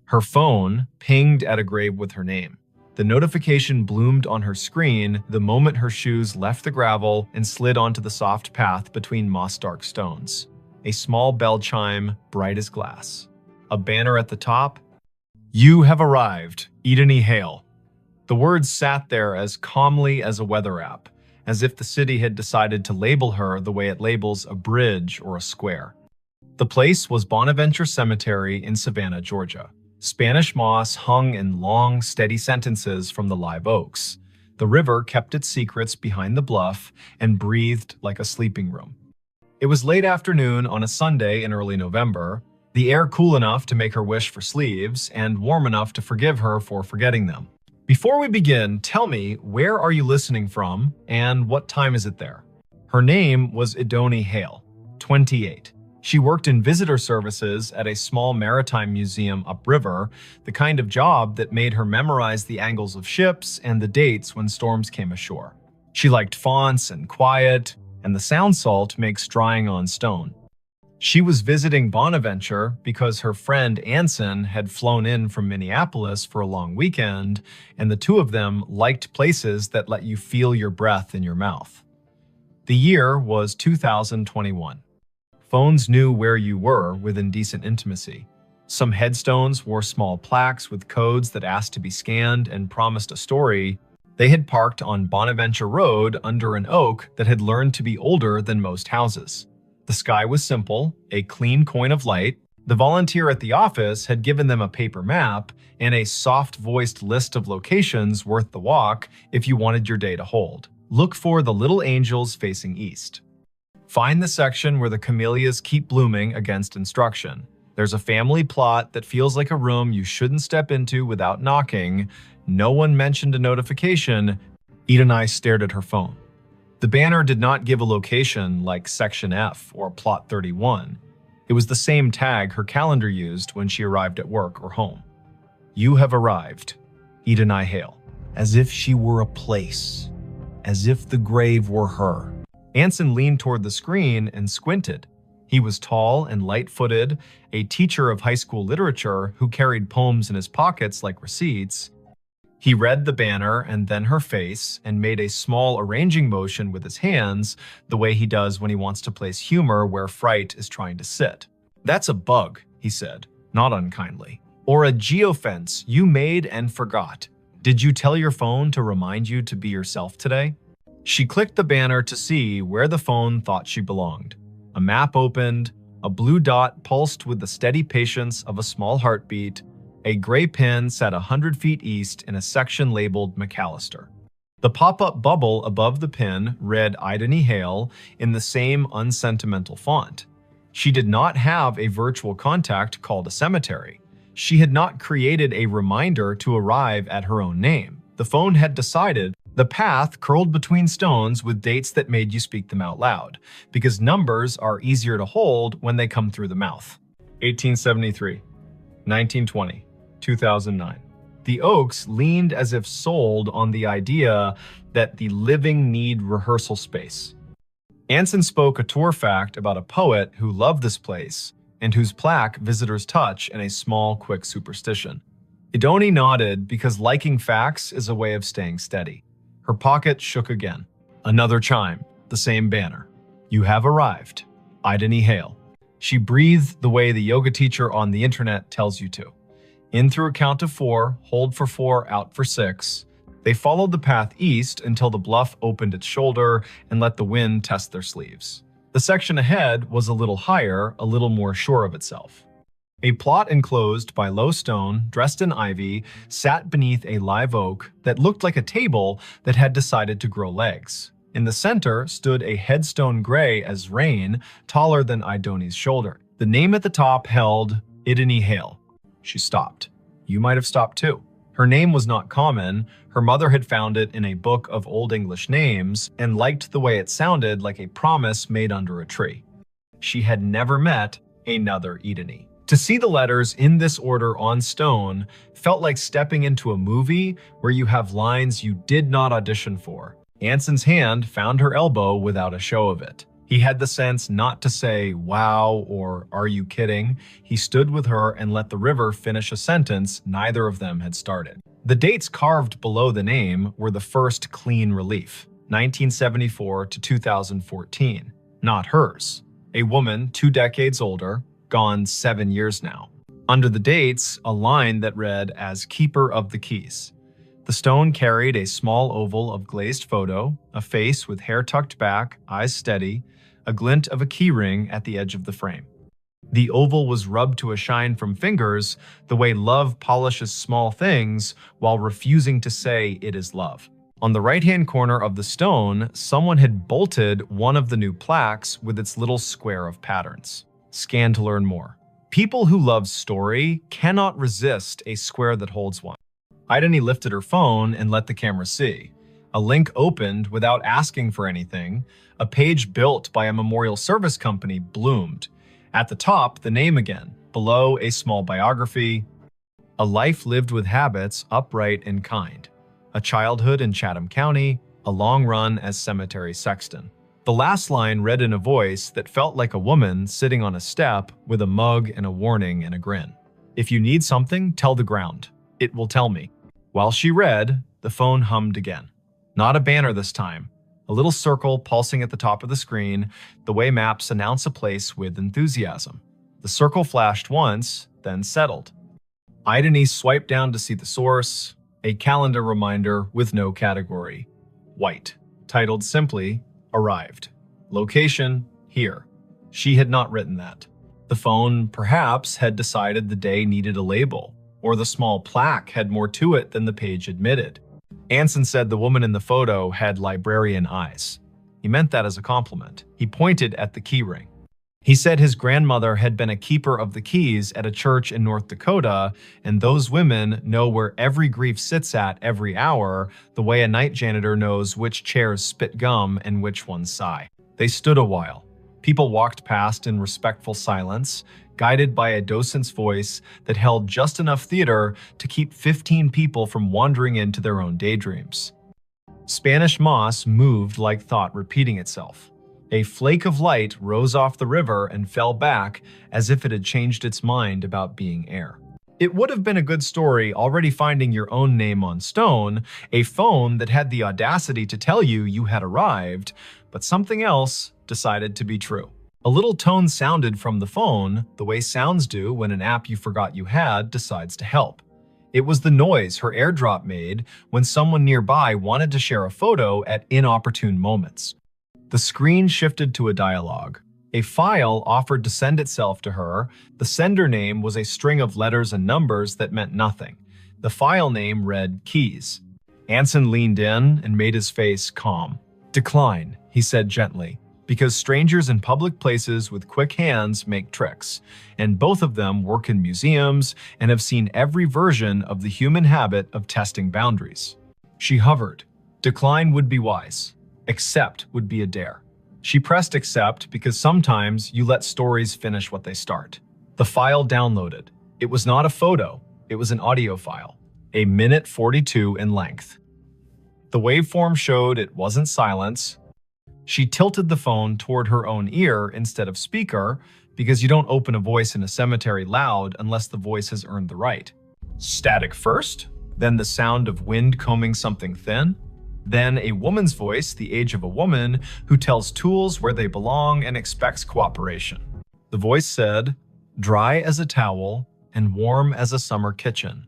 Her phone pinged at a grave with her name. The notification bloomed on her screen the moment her shoes left the gravel and slid onto the soft path between moss-dark stones. A small bell chime, bright as glass. A banner at the top. You have arrived, Edeni Hale. The words sat there as calmly as a weather app, as if the city had decided to label her the way it labels a bridge or a square. The place was Bonaventure Cemetery in Savannah, Georgia. Spanish moss hung in long, steady sentences from the live oaks. The river kept its secrets behind the bluff and breathed like a sleeping room. It was late afternoon on a Sunday in early November, the air cool enough to make her wish for sleeves and warm enough to forgive her for forgetting them. Before we begin, tell me, where are you listening from and what time is it there? Her name was Edeni Hale, 28. She worked in visitor services at a small maritime museum upriver, the kind of job that made her memorize the angles of ships and the dates when storms came ashore. She liked fonts and quiet, and the sound salt makes drying on stone. She was visiting Bonaventure because her friend Anson had flown in from Minneapolis for a long weekend, and the two of them liked places that let you feel your breath in your mouth. The year was 2021. Phones knew where you were within decent intimacy. Some headstones wore small plaques with codes that asked to be scanned and promised a story. They had parked on Bonaventure Road under an oak that had learned to be older than most houses. The sky was simple, a clean coin of light. The volunteer at the office had given them a paper map and a soft-voiced list of locations worth the walk if you wanted your day to hold. Look for the little angels facing east. Find the section where the camellias keep blooming against instruction. There's a family plot that feels like a room you shouldn't step into without knocking. No one mentioned a notification. Edeni stared at her phone. The banner did not give a location like Section F or Plot 31. It was the same tag her calendar used when she arrived at work or home. You have arrived, Edeni Hale. As if she were a place. As if the grave were her. Anson leaned toward the screen and squinted. He was tall and light-footed, a teacher of high school literature who carried poems in his pockets like receipts. He read the banner and then her face and made a small arranging motion with his hands, the way he does when he wants to place humor where fright is trying to sit. That's a bug, he said, not unkindly. Or a geofence you made and forgot. Did you tell your phone to remind you to be yourself today? She clicked the banner to see where the phone thought she belonged. A map opened, a blue dot pulsed with the steady patience of a small heartbeat. A gray pin sat 100 feet east in a section labeled McAllister. The pop-up bubble above the pin read Idany Hale in the same unsentimental font. She did not have a virtual contact called a cemetery. She had not created a reminder to arrive at her own name. The phone had decided the path curled between stones with dates that made you speak them out loud, because numbers are easier to hold when they come through the mouth. 1873, 1920, 2009. The Oaks leaned as if sold on the idea that the living need rehearsal space. Anson spoke a tour fact about a poet who loved this place and whose plaque visitors touch in a small, quick superstition. Idony nodded because liking facts is a way of staying steady. Her pocket shook again. Another chime, the same banner. You have arrived. Idany Hale. She breathed the way the yoga teacher on the internet tells you to. In through a count of 4, hold for 4, out for 6. They followed the path east until the bluff opened its shoulder and let the wind test their sleeves. The section ahead was a little higher, a little more sure of itself. A plot enclosed by low stone, dressed in ivy, sat beneath a live oak that looked like a table that had decided to grow legs. In the center stood a headstone gray as rain, taller than Idony's shoulder. The name at the top held Idany Hale. She stopped. You might have stopped too. Her name was not common. Her mother had found it in a book of Old English names and liked the way it sounded like a promise made under a tree. She had never met another Idany. To see the letters in this order on stone felt like stepping into a movie where you have lines you did not audition for. Anson's hand found her elbow without a show of it. He had the sense not to say, wow, or are you kidding? He stood with her and let the river finish a sentence neither of them had started. The dates carved below the name were the first clean relief, 1974 to 2014, not hers. A woman 2 decades older, gone 7 years now. Under the dates, a line that read as Keeper of the Keys. The stone carried a small oval of glazed photo, a face with hair tucked back, eyes steady, a glint of a keyring at the edge of the frame. The oval was rubbed to a shine from fingers, the way love polishes small things while refusing to say it is love. On the right-hand corner of the stone, someone had bolted one of the new plaques with its little square of patterns. Scan to learn more. People who love story cannot resist a square that holds one. Idany lifted her phone and let the camera see. A link opened without asking for anything. A page built by a memorial service company bloomed. At the top, the name again. Below, a small biography. A life lived with habits, upright and kind. A childhood in Chatham County. A long run as cemetery sexton. The last line read in a voice that felt like a woman sitting on a step with a mug and a warning and a grin. If you need something, tell the ground. It will tell me. While she read, the phone hummed again. Not a banner this time. A little circle pulsing at the top of the screen, the way maps announce a place with enthusiasm. The circle flashed once, then settled. Idany swiped down to see the source, a calendar reminder with no category. White, titled simply, Arrived. Location, here. She had not written that. The phone, perhaps, had decided the day needed a label, or the small plaque had more to it than the page admitted. Anson said the woman in the photo had librarian eyes. He meant that as a compliment. He pointed at the keyring. He said his grandmother had been a keeper of the keys at a church in North Dakota, and those women know where every grief sits at every hour, the way a night janitor knows which chairs spit gum and which ones sigh. They stood a while. People walked past in respectful silence, guided by a docent's voice that held just enough theater to keep 15 people from wandering into their own daydreams. Spanish moss moved like thought repeating itself. A flake of light rose off the river and fell back as if it had changed its mind about being air. It would have been a good story already finding your own name on stone, a phone that had the audacity to tell you you had arrived, but something else decided to be true. A little tone sounded from the phone, the way sounds do when an app you forgot you had decides to help. It was the noise her AirDrop made when someone nearby wanted to share a photo at inopportune moments. The screen shifted to a dialogue. A file offered to send itself to her. The sender name was a string of letters and numbers that meant nothing. The file name read Keys. Anson leaned in and made his face calm. "Decline," he said gently, "because strangers in public places with quick hands make tricks, and both of them work in museums and have seen every version of the human habit of testing boundaries." She hovered. Decline would be wise. Accept would be a dare. She pressed accept because sometimes you let stories finish what they start. The file downloaded. It was not a photo, it was an audio file, a minute 42 in length. The waveform showed it wasn't silence. She tilted the phone toward her own ear instead of speaker because you don't open a voice in a cemetery loud unless the voice has earned the right. Static first, then the sound of wind combing something thin, then a woman's voice, the age of a woman, who tells tools where they belong and expects cooperation. The voice said, "Dry as a towel and warm as a summer kitchen.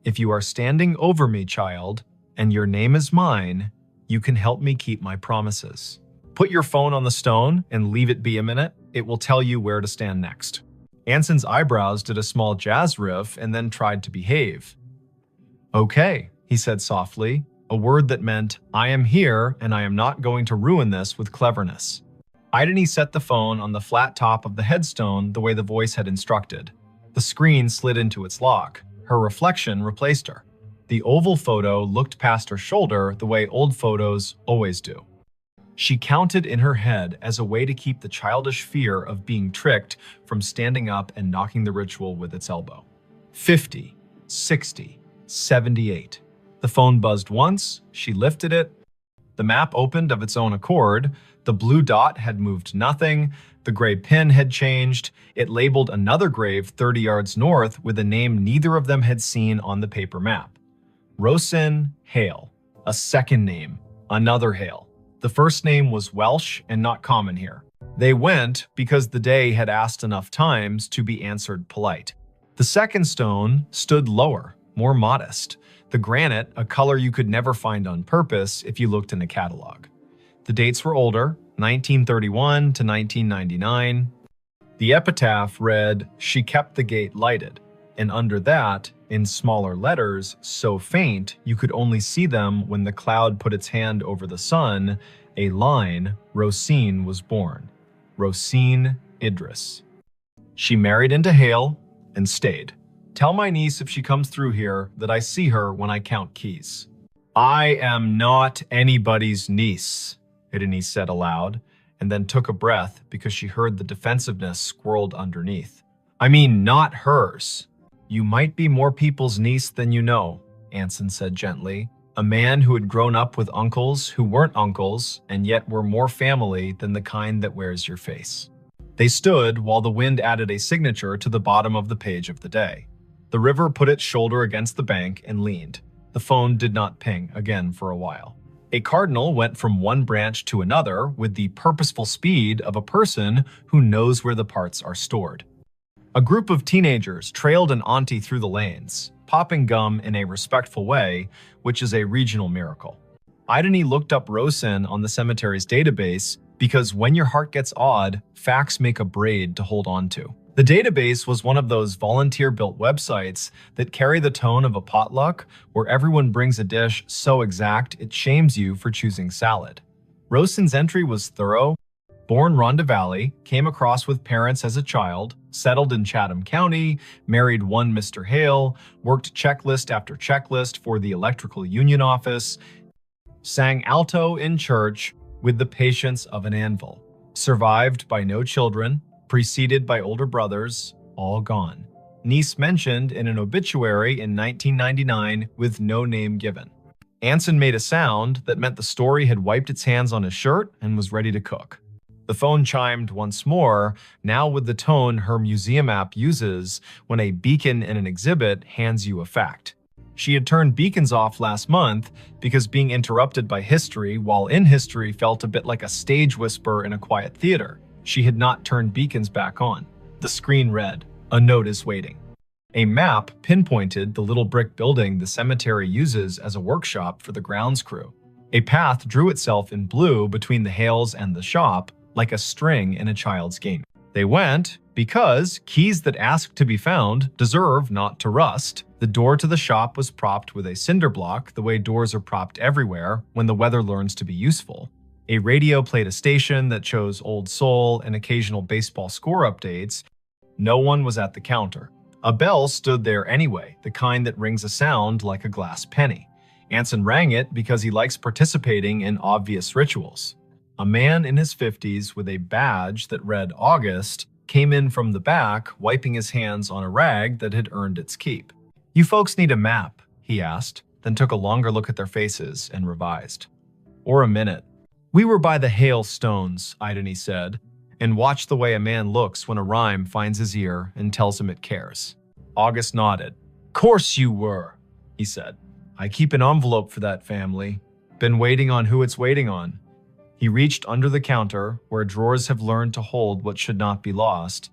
If you are standing over me, child, and your name is mine, you can help me keep my promises. Put your phone on the stone and leave it be a minute. It will tell you where to stand next." Anson's eyebrows did a small jazz riff and then tried to behave. "Okay," he said softly, a word that meant, "I am here and I am not going to ruin this with cleverness." Ideni set the phone on the flat top of the headstone the way the voice had instructed. The screen slid into its lock. Her reflection replaced her. The oval photo looked past her shoulder the way old photos always do. She counted in her head as a way to keep the childish fear of being tricked from standing up and knocking the ritual with its elbow. 50, 60, 78. The phone buzzed once, she lifted it. The map opened of its own accord. The blue dot had moved nothing. The gray pin had changed. It labeled another grave 30 yards north with a name neither of them had seen on the paper map. Rosin Hale. A second name. Another Hale. The first name was Welsh and not common here. They went because the day had asked enough times to be answered polite. The second stone stood lower, more modest. The granite, a color you could never find on purpose if you looked in a catalog. The dates were older, 1931 to 1999. The epitaph read, "She kept the gate lighted," and under that, in smaller letters, so faint you could only see them when the cloud put its hand over the sun, a line, Rosine was born. Rosine Idris. She married into Hale and stayed. Tell my niece if she comes through here that I see her when I count keys. I am not anybody's niece, Ideni said aloud, and then took a breath because she heard the defensiveness squirreled underneath. I mean, not hers. You might be more people's niece than you know, Anson said gently, a man who had grown up with uncles who weren't uncles and yet were more family than the kind that wears your face. They stood while the wind added a signature to the bottom of the page of the day. The river put its shoulder against the bank and leaned. The phone did not ping again for a while. A cardinal went from one branch to another with the purposeful speed of a person who knows where the parts are stored. A group of teenagers trailed an auntie through the lanes, popping gum in a respectful way, which is a regional miracle. Ideni looked up Rosin on the cemetery's database because when your heart gets odd, facts make a braid to hold on to. The database was one of those volunteer-built websites that carry the tone of a potluck where everyone brings a dish so exact it shames you for choosing salad. Rosin's entry was thorough. Born Rhonda Valley, came across with parents as a child, settled in Chatham County, married one Mr. Hale, worked checklist after checklist for the electrical union office, sang alto in church with the patience of an anvil, survived by no children, preceded by older brothers, all gone. Niece mentioned in an obituary in 1999 with no name given. Anson made a sound that meant the story had wiped its hands on his shirt and was ready to cook. The phone chimed once more, now with the tone her museum app uses when a beacon in an exhibit hands you a fact. She had turned beacons off last month because being interrupted by history while in history felt a bit like a stage whisper in a quiet theater. She had not turned beacons back on. The screen read, "A note is waiting." A map pinpointed the little brick building the cemetery uses as a workshop for the grounds crew. A path drew itself in blue between the Hales and the shop, like a string in a child's game. They went because keys that ask to be found deserve not to rust. The door to the shop was propped with a cinder block, the way doors are propped everywhere when the weather learns to be useful. A radio played a station that chose old soul and occasional baseball score updates. No one was at the counter. A bell stood there anyway, the kind that rings a sound like a glass penny. Anson rang it because he likes participating in obvious rituals. A man in his 50s with a badge that read August came in from the back, wiping his hands on a rag that had earned its keep. "You folks need a map?" he asked, then took a longer look at their faces and revised. "Or a minute." "We were by the hailstones," Idony said, and watched the way a man looks when a rhyme finds his ear and tells him it cares. August nodded. "Course you were," he said. "I keep an envelope for that family. Been waiting on who it's waiting on." He reached under the counter, where drawers have learned to hold what should not be lost,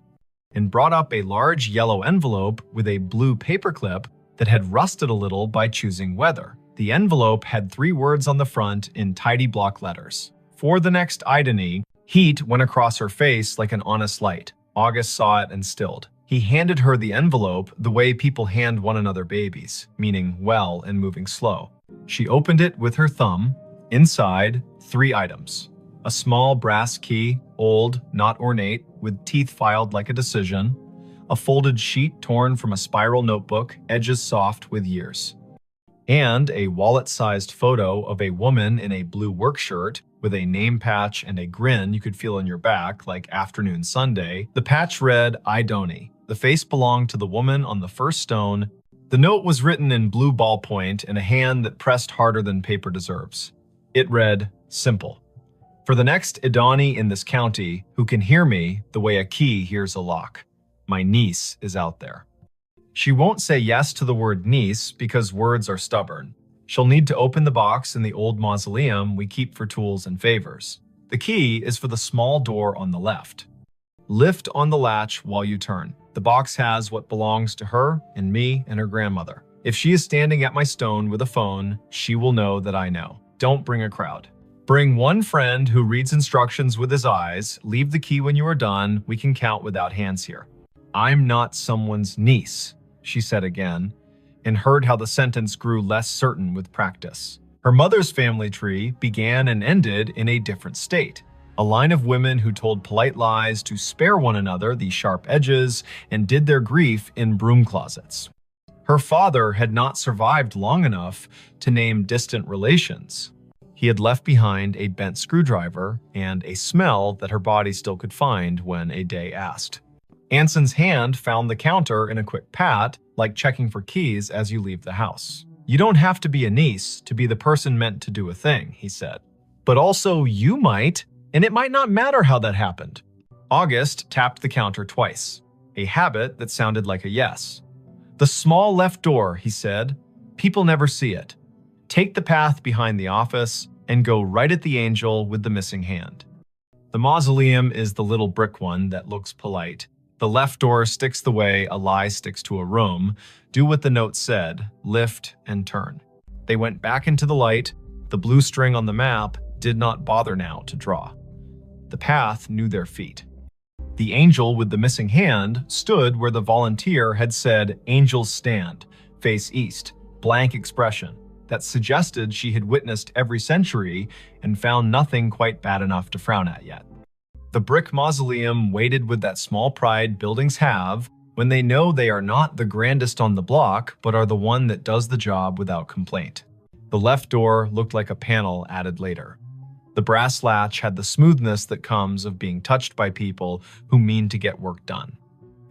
and brought up a large yellow envelope with a blue paperclip that had rusted a little by choosing weather. The envelope had 3 words on the front in tidy block letters. For the next Idony, heat went across her face like an honest light. August saw it and stilled. He handed her the envelope the way people hand one another babies, meaning well and moving slow. She opened it with her thumb. Inside, 3 items. A small brass key, old, not ornate, with teeth filed like a decision. A folded sheet torn from a spiral notebook, edges soft with years. And a wallet-sized photo of a woman in a blue work shirt with a name patch and a grin you could feel on your back like afternoon Sunday. The patch read, "Idony." The face belonged to the woman on the first stone. The note was written in blue ballpoint in a hand that pressed harder than paper deserves. It read, "Simple. For the next Idony in this county who can hear me the way a key hears a lock. My niece is out there." She won't say yes to the word niece because words are stubborn. She'll need to open the box in the old mausoleum we keep for tools and favors. The key is for the small door on the left. Lift on the latch while you turn. The box has what belongs to her and me and her grandmother. If she is standing at my stone with a phone, she will know that I know. Don't bring a crowd. Bring one friend who reads instructions with his eyes. Leave the key when you are done. We can count without hands here. "I'm not someone's niece," she said again, and heard how the sentence grew less certain with practice. Her mother's family tree began and ended in a different state. A line of women who told polite lies to spare one another the sharp edges and did their grief in broom closets. Her father had not survived long enough to name distant relations. He had left behind a bent screwdriver and a smell that her body still could find when a day asked. Anson's hand found the counter in a quick pat, like checking for keys as you leave the house. "You don't have to be a niece to be the person meant to do a thing," he said. "But also you might, and it might not matter how that happened." August tapped the counter twice, a habit that sounded like a yes. "The small left door," he said. "People never see it. Take the path behind the office and go right at the angel with the missing hand." The mausoleum is the little brick one that looks polite. The left door sticks the way a lie sticks to a room. Do what the note said, lift and turn. They went back into the light. The blue string on the map did not bother now to draw. The path knew their feet. The angel with the missing hand stood where the volunteer had said, "Angels stand, face east," blank expression that suggested she had witnessed every century and found nothing quite bad enough to frown at yet. The brick mausoleum waited with that small pride buildings have when they know they are not the grandest on the block, but are the one that does the job without complaint. The left door looked like a panel added later. The brass latch had the smoothness that comes of being touched by people who mean to get work done.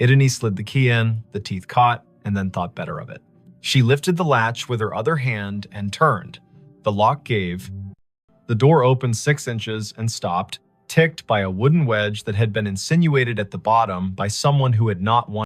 Idony slid the key in, the teeth caught, and then thought better of it. She lifted the latch with her other hand and turned. The lock gave. The door opened 6 inches and stopped, ticked by a wooden wedge that had been insinuated at the bottom by someone who had not wanted